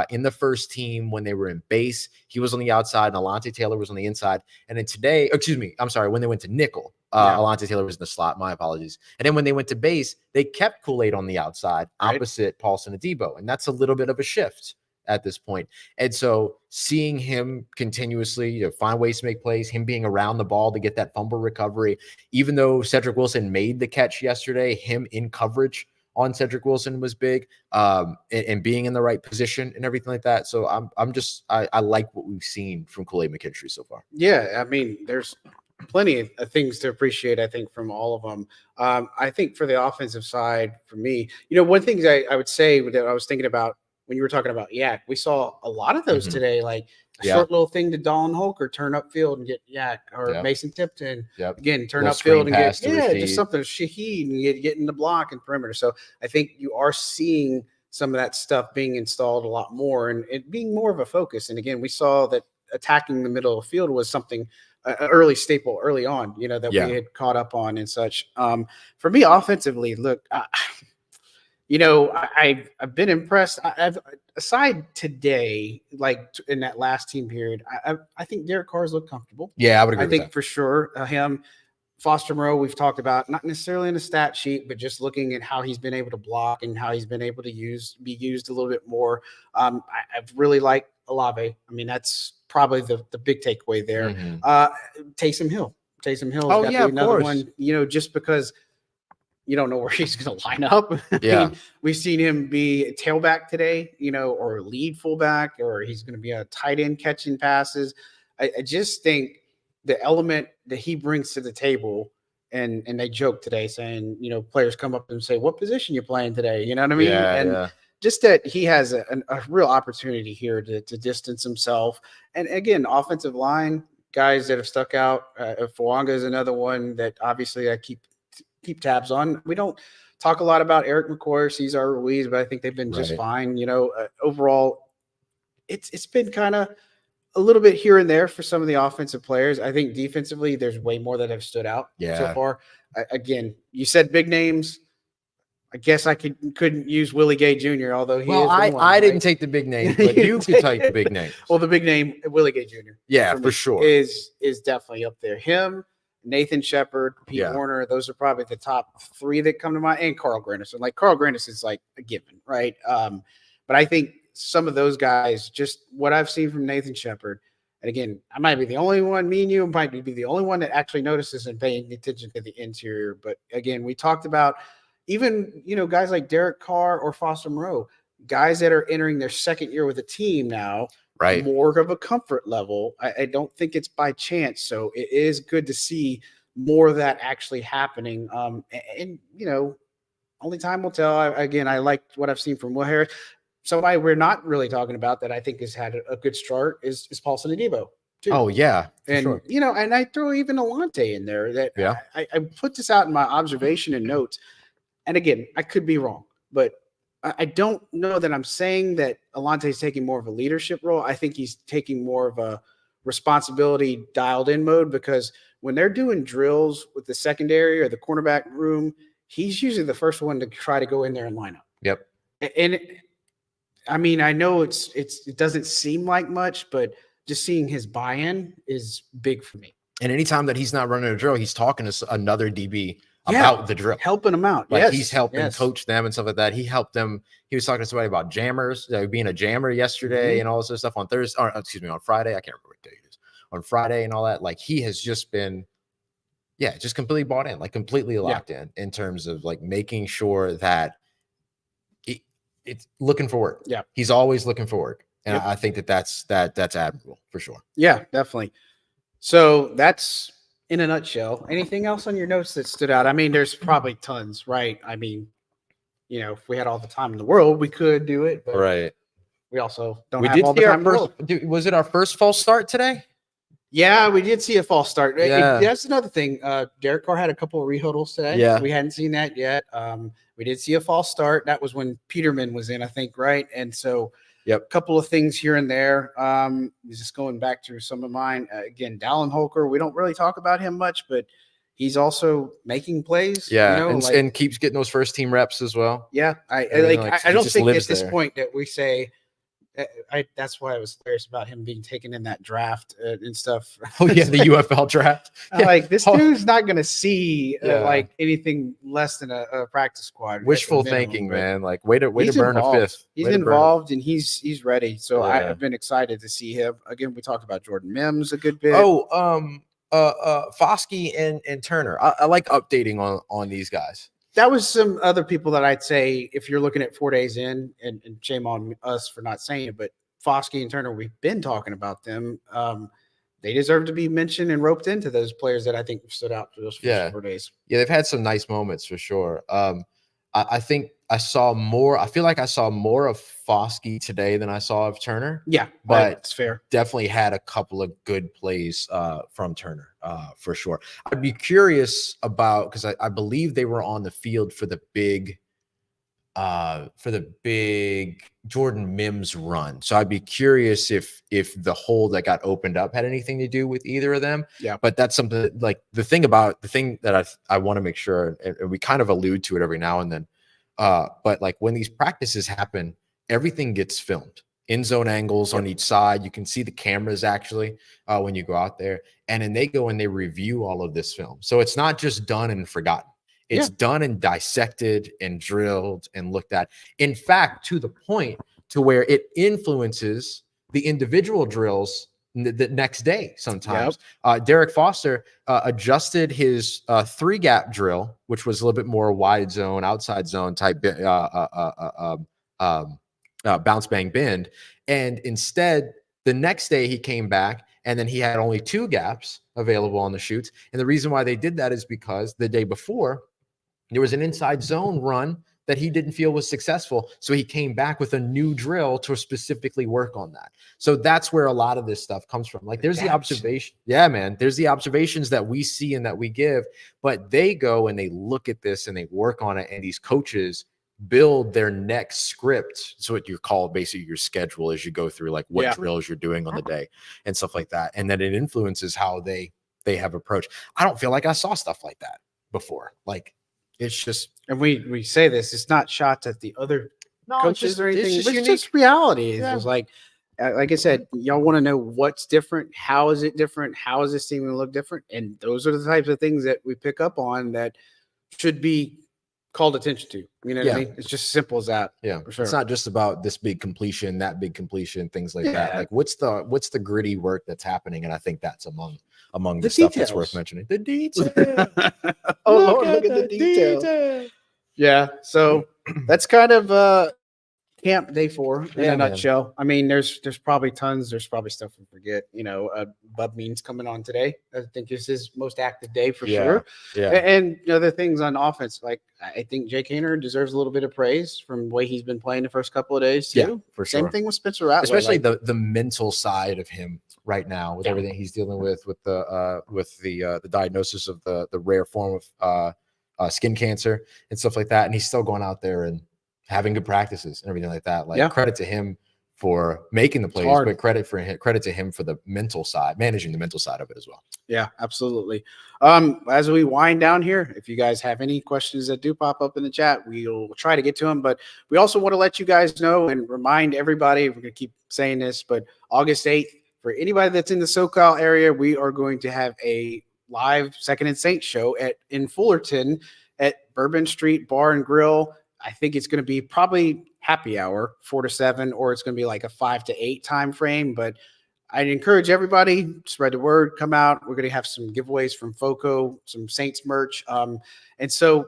in the first team when they were in base. He was on the outside and Alontae Taylor was on the inside. And then today, when they went to nickel, Alontae Taylor was in the slot. My apologies. And then when they went to base, they kept Kool-Aid on the outside opposite Paulson Adebo. And that's a little bit of a shift at this point. And so seeing him continuously find ways to make plays, him being around the ball to get that fumble recovery, even though Cedric Wilson made the catch yesterday, him in coverage on Cedric Wilson was big, and being in the right position and everything like that. So I like what we've seen from Kool-Aid McKinstry so far. Yeah. I mean, there's plenty of things to appreciate, I think, from all of them. I think for the offensive side, for me, one thing I would say that I was thinking about when you were talking about Yak, we saw a lot of those today, like a short little thing to Dallin Holker, turn upfield and get Yak, or Mason Tipton, again, turn upfield and get, just something, Shaheed, and get in the block and perimeter. So I think you are seeing some of that stuff being installed a lot more and it being more of a focus. And again, we saw that attacking the middle of the field was something, an early staple early on, that we had caught up on and such. For me, offensively, look, I've been impressed. Aside today, like in that last team period, I think Derek Carr's looked comfortable. Yeah, I would agree. I think for sure him, Foster Moreau, we've talked about, not necessarily in the stat sheet, but just looking at how he's been able to block and how he's been able to be used a little bit more. I've really liked Olave. I mean, that's probably the big takeaway there. Taysom Hill. Taysom Hill has got to be another one, just because you don't know where he's going to line up. I mean, we've seen him be a tailback today, or lead fullback, or he's going to be a tight end catching passes. I just think the element that he brings to the table, and they joke today saying, players come up and say, what position you playing today? You know what I mean? Just that he has a real opportunity here to distance himself. And again, offensive line, guys that have stuck out. Fuaga is another one that obviously I keep tabs on. We don't talk a lot about Erik McCoy, Cesar Ruiz, but I think they've been just fine. Overall, it's been kind of a little bit here and there for some of the offensive players. I think defensively, there's way more that have stood out so far. Again, you said big names. I guess I couldn't use Willie Gay Jr., although I didn't take the big name, but you could take the big name. Well, the big name, Willie Gay Jr. Yeah, for sure. Is definitely up there. Him, Nathan Shepard, Pete Warner, those are probably the top three that come to mind, and Carl Granderson. Like Carl Granderson is like a given, right? But I think some of those guys, just what I've seen from Nathan Shepard, and again, I might be the only one, me and you might be the only one that actually notices and paying attention to the interior. But again, we talked about even, guys like Derek Carr or Foster Moreau, guys that are entering their second year with a team now, more of a comfort level. I don't think it's by chance. So it is good to see more of that actually happening. And only time will tell. I like what I've seen from Will Harris. Somebody we're not really talking about that I think has had a good start is Paulson Adebo too. Oh yeah. And, sure. And I throw even Alontae in there that I put this out in my observation and notes. And again, I could be wrong, but I don't know that I'm saying that Alontae is taking more of a leadership role. I think he's taking more of a responsibility dialed in mode, because when they're doing drills with the secondary or the cornerback room, he's usually the first one to try to go in there and line up. Yep. And I know it doesn't seem like much, but just seeing his buy-in is big for me. And anytime that he's not running a drill, he's talking to another DB about the drill, helping them out. Like yes, he's helping coach them and stuff like that. He helped them. He was talking to somebody about jammers, being a jammer yesterday and all this other stuff on Thursday, or excuse me, on Friday. I can't remember what day it is. On Friday and all that. Like he has just been, just completely bought in, like completely locked in terms of like making sure that it's looking for work. Yeah. He's always looking for work. And I think that's admirable for sure. Yeah, definitely. So that's in a nutshell. Anything else on your notes that stood out? I mean, there's probably tons, right? I mean, if we had all the time in the world, we could do it, but right. We also don't have all the time in the world. Was it our first false start today? Yeah, we did see a false start. Yeah. That's another thing. Derek Carr had a couple of rehuddles today. Yeah. We hadn't seen that yet. We did see a false start. That was when Peterman was in, I think, right? And so a couple of things here and there. Just going back through some of mine. Again, Dallin Holker, we don't really talk about him much, but he's also making plays. Yeah, and keeps getting those first team reps as well. Yeah, I don't think at this point that we say – that's why I was curious about him being taken in that draft and stuff. Oh yeah, the UFL draft. Like this dude's not going to see like anything less than a practice squad. Wishful thinking, man. Like way to burn involved. a fifth. He's involved and he's ready. So I've been excited to see him. Again, we talked about Jordan Mims a good bit. Foskey and Turner. I like updating on these guys. That was some other people that I'd say, if you're looking at 4 days in, and shame on us for not saying it, but Foskey and Turner, we've been talking about them. They deserve to be mentioned and roped into those players that I think stood out for those first 4 days. Yeah, they've had some nice moments for sure. I think I saw more. I feel like I saw more of Foskey today than I saw of Turner. Yeah, but it's fair. Definitely had a couple of good plays from Turner for sure. I'd be curious about, because I believe they were on the field for the big Jordan Mims run. So I'd be curious if the hole that got opened up had anything to do with either of them. Yeah. But that's something that, like the thing that I want to make sure, and we kind of allude to it every now and then. But like when these practices happen, everything gets filmed. In zone angles on each side. You can see the cameras actually when you go out there, and then they go and they review all of this film. So it's not just done and forgotten. It's done and dissected and drilled and looked at. In fact, to the point to where it influences the individual drills the next day sometimes. Derek Foster adjusted his 3-gap drill, which was a little bit more wide zone, outside zone type bounce bang bend. And instead, the next day he came back and then he had only 2 gaps available on the shoots. And the reason why they did that is because the day before there was an inside zone run that he didn't feel was successful. So he came back with a new drill to specifically work on that. So that's where a lot of this stuff comes from. Like there's the observation. Yeah, man. There's the observations that we see and that we give, but they go and they look at this and they work on it. And these coaches build their next script. So what you call basically your schedule as you go through like what drills you're doing on the day and stuff like that. And then it influences how they have approached. I don't feel like I saw stuff like that before. Like it's just, and we say this, it's not shots at the other coaches or anything. It's unique. Just reality. It's like I said, y'all want to know what's different. How is it different? How is this team going to look different? And those are the types of things that we pick up on that should be called attention to. You know what I mean? It's just as simple as that. Yeah, for sure. It's not just about this big completion, that big completion, things like that. Like what's the gritty work that's happening? And I think that's among the stuff that's worth mentioning. The detail. Look at the detail. Yeah. So that's kind of camp day 4 in a nutshell. I mean, there's probably tons. There's probably stuff we forget. Bub Means coming on today. I think this is most active day for sure. Yeah. And other things on offense, like I think Jake Hainer deserves a little bit of praise from the way he's been playing the first couple of days too. Yeah, for sure. Same thing with Spencer Rattler. Especially the mental side of him right now with everything he's dealing with the diagnosis of the rare form of skin cancer and stuff like that. And he's still going out there and having good practices and everything like that. Like credit to him for making the plays, but credit to him for the mental side, managing the mental side of it as well. Yeah, absolutely. As we wind down here, if you guys have any questions that do pop up in the chat, we'll try to get to them. But we also want to let you guys know and remind everybody, we're going to keep saying this, but August 8th, for anybody that's in the SoCal area, we are going to have a live Second and Saint show in Fullerton at Bourbon Street Bar and Grill. I think it's going to be probably happy hour, 4 to 7, or it's going to be like a 5 to 8 time frame. But I'd encourage everybody, spread the word, come out. We're going to have some giveaways from FOCO, some Saints merch. And so,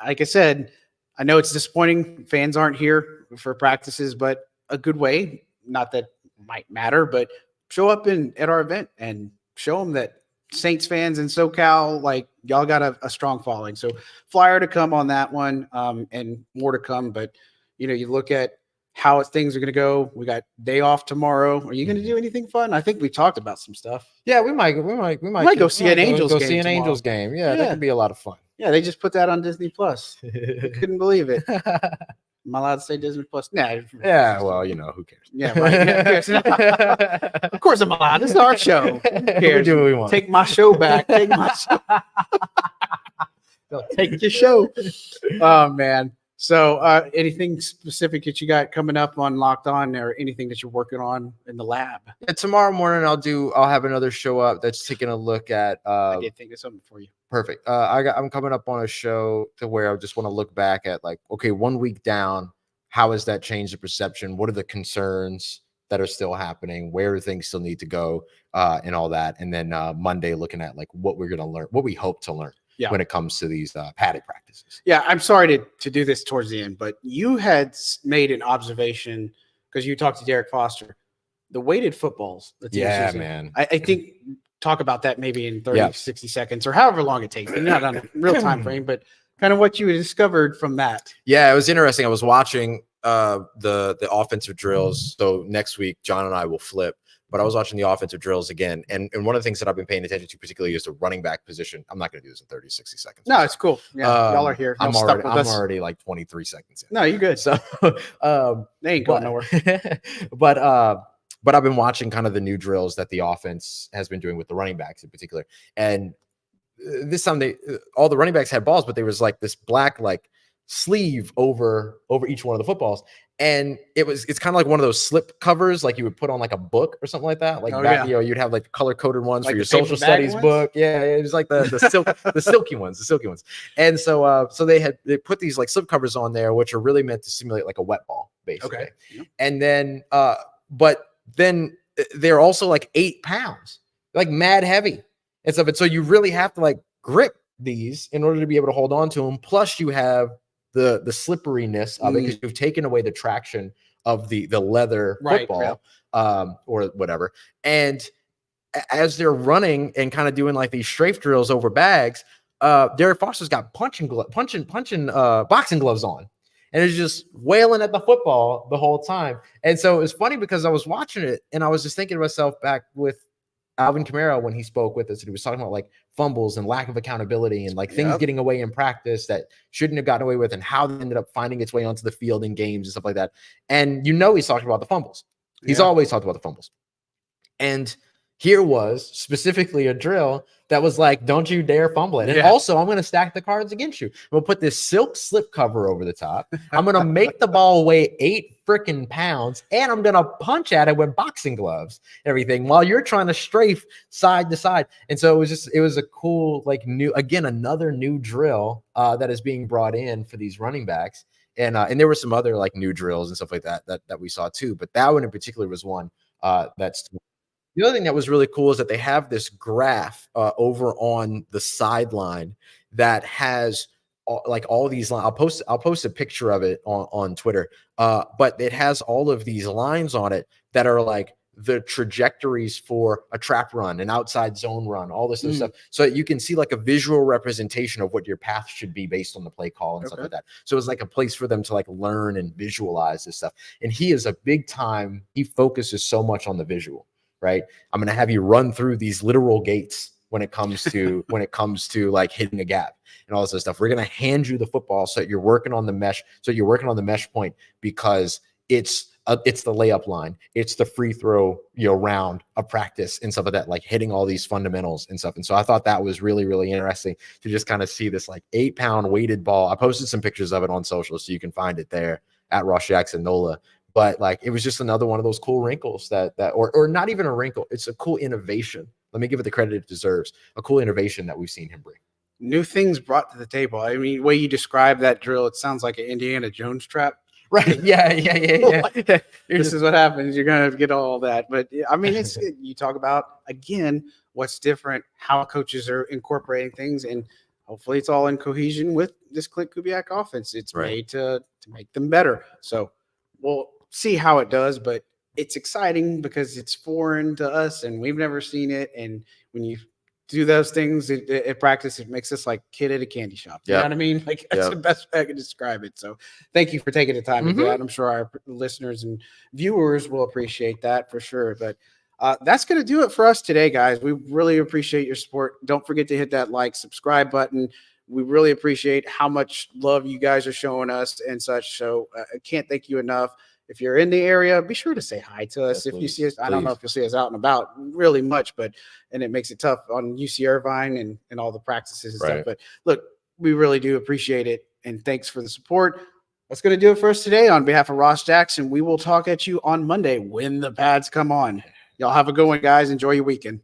like I said, I know it's disappointing. Fans aren't here for practices, but a good way, not that might matter, but show up at our event and show them that Saints fans in SoCal, like y'all got a strong following. So flyer to come on that one, and more to come. But, you know, you look at how things are going to go. We got day off tomorrow. Are you going to do anything fun? I think we taled about some stuff. Yeah, we might go see an Angels game. Go see an Angels game. Yeah, that could be a lot of fun. Yeah, they just put that on Disney Plus. I couldn't believe it. Am I allowed to say Disney Plus? Nah. Yeah, well, you know, who cares? Yeah, right. Yeah, of course I'm allowed. This is our show. Who cares? We do what we want. Take my show back. Take my show. Take your show. Oh, man. So anything specific that you got coming up on Locked On, or anything that you're working on in the lab? Yeah, tomorrow morning I'll have another show up that's taking a look at I did think of something for you. Perfect. I'm coming up on a show to where I just want to look back at, like, okay, 1 week down, how has that changed the perception? What are the concerns that are still happening? Where things still need to go, and all that. And then Monday, looking at like what we're going to learn, what we hope to learn when it comes to these padded practices. Yeah, I'm sorry to do this towards the end, but you had made an observation because you talked to Derek Foster. The weighted footballs. Yeah, man. I think talk about that maybe in 30, 60 seconds or however long it takes. Not on a real time frame, but kind of what you discovered from that. Yeah, it was interesting. I was watching the offensive drills. So next week, John and I will flip. But I was watching the offensive drills again. And one of the things that I've been paying attention to particularly is the running back position. I'm not going to do this in 30, 60 seconds. No, it's cool. Yeah, y'all are here. I'm already like 23 seconds in. No, you're good. So they ain't going nowhere. But I've been watching kind of the new drills that the offense has been doing with the running backs in particular. And this time all the running backs had balls, but there was like this black like sleeve over each one of the footballs. And it's kind of like one of those slip covers, like you would put on like a book or something like that. Like you know, you'd have like color coded ones, like for your social studies book. Yeah, it was like the silky ones. And so they put these like slip covers on there, which are really meant to simulate like a wet ball, basically. Okay. Yep. And then but then they're also like 8 pounds, like mad heavy and stuff. And so you really have to like grip these in order to be able to hold on to them. Plus you have the slipperiness of it because you've taken away the traction of the leather football, or whatever. And as they're running and kind of doing like these strafe drills over bags, Derek Foster's got boxing gloves on. And it's just wailing at the football the whole time. And so it was funny because I was watching it and I was just thinking to myself back with Alvin Kamara when he spoke with us, and he was talking about like fumbles and lack of accountability and like things getting away in practice that shouldn't have gotten away with, and how they ended up finding its way onto the field in games and stuff like that. And he's talking about the fumbles. He's always talked about the fumbles. And here was specifically a drill that was like, don't you dare fumble it. And also, I'm going to stack the cards against you. I'm going to put this silk slip cover over the top. I'm going to make the ball weigh 8 freaking pounds, and I'm going to punch at it with boxing gloves, everything, while you're trying to strafe side to side. And so it was a cool, like another new drill that is being brought in for these running backs. And there were some other like new drills and stuff like that we saw too. But that one in particular was one that's. The other thing that was really cool is that they have this graph over on the sideline that has like all these lines. I'll post a picture of it on Twitter. But it has all of these lines on it that are like the trajectories for a trap run, an outside zone run, all this other stuff. So you can see like a visual representation of what your path should be based on the play call and stuff like that. So it's like a place for them to like learn and visualize this stuff. And he is a big time. He focuses so much on the visual. Right. I'm going to have you run through these literal gates when it comes to like hitting a gap and all this other stuff. We're going to hand you the football so you're working on the mesh. So you're working on the mesh point because it's the layup line. It's the free throw, round of practice and stuff like that, like hitting all these fundamentals and stuff. And so I thought that was really, really interesting to just kind of see this like 8-pound weighted ball. I posted some pictures of it on social, so you can find it there at Ross Jackson NOLA. But like, it was just another one of those cool wrinkles that or not even a wrinkle. It's a cool innovation let me give it the credit it deserves. A cool innovation that we've seen him bring. New things brought to the table. I mean, the way you describe that drill, it sounds like an Indiana Jones trap. Right. Yeah. This is what happens. You're going to get all that. But I mean, it's you talk about, again, what's different, how coaches are incorporating things, and hopefully it's all in cohesion with this Clint Kubiak offense. It's made to make them better. So we'll see how it does, but it's exciting because it's foreign to us and we've never seen it. And when you do those things at practice, it makes us like kid at a candy shop. You know what I mean? Like that's the best way I can describe it. So thank you for taking the time to do that. I'm sure our listeners and viewers will appreciate that for sure. But that's going to do it for us today, guys. We really appreciate your support. Don't forget to hit that like, subscribe button. We really appreciate how much love you guys are showing us and such. So I can't thank you enough. If you're in the area, be sure to say hi to us. If you see us, I don't know if you'll see us out and about really much, and it makes it tough on UC Irvine and all the practices and stuff. But look, we really do appreciate it. And thanks for the support. That's going to do it for us today. On behalf of Ross Jackson, we will talk at you on Monday when the pads come on. Y'all have a good one, guys. Enjoy your weekend.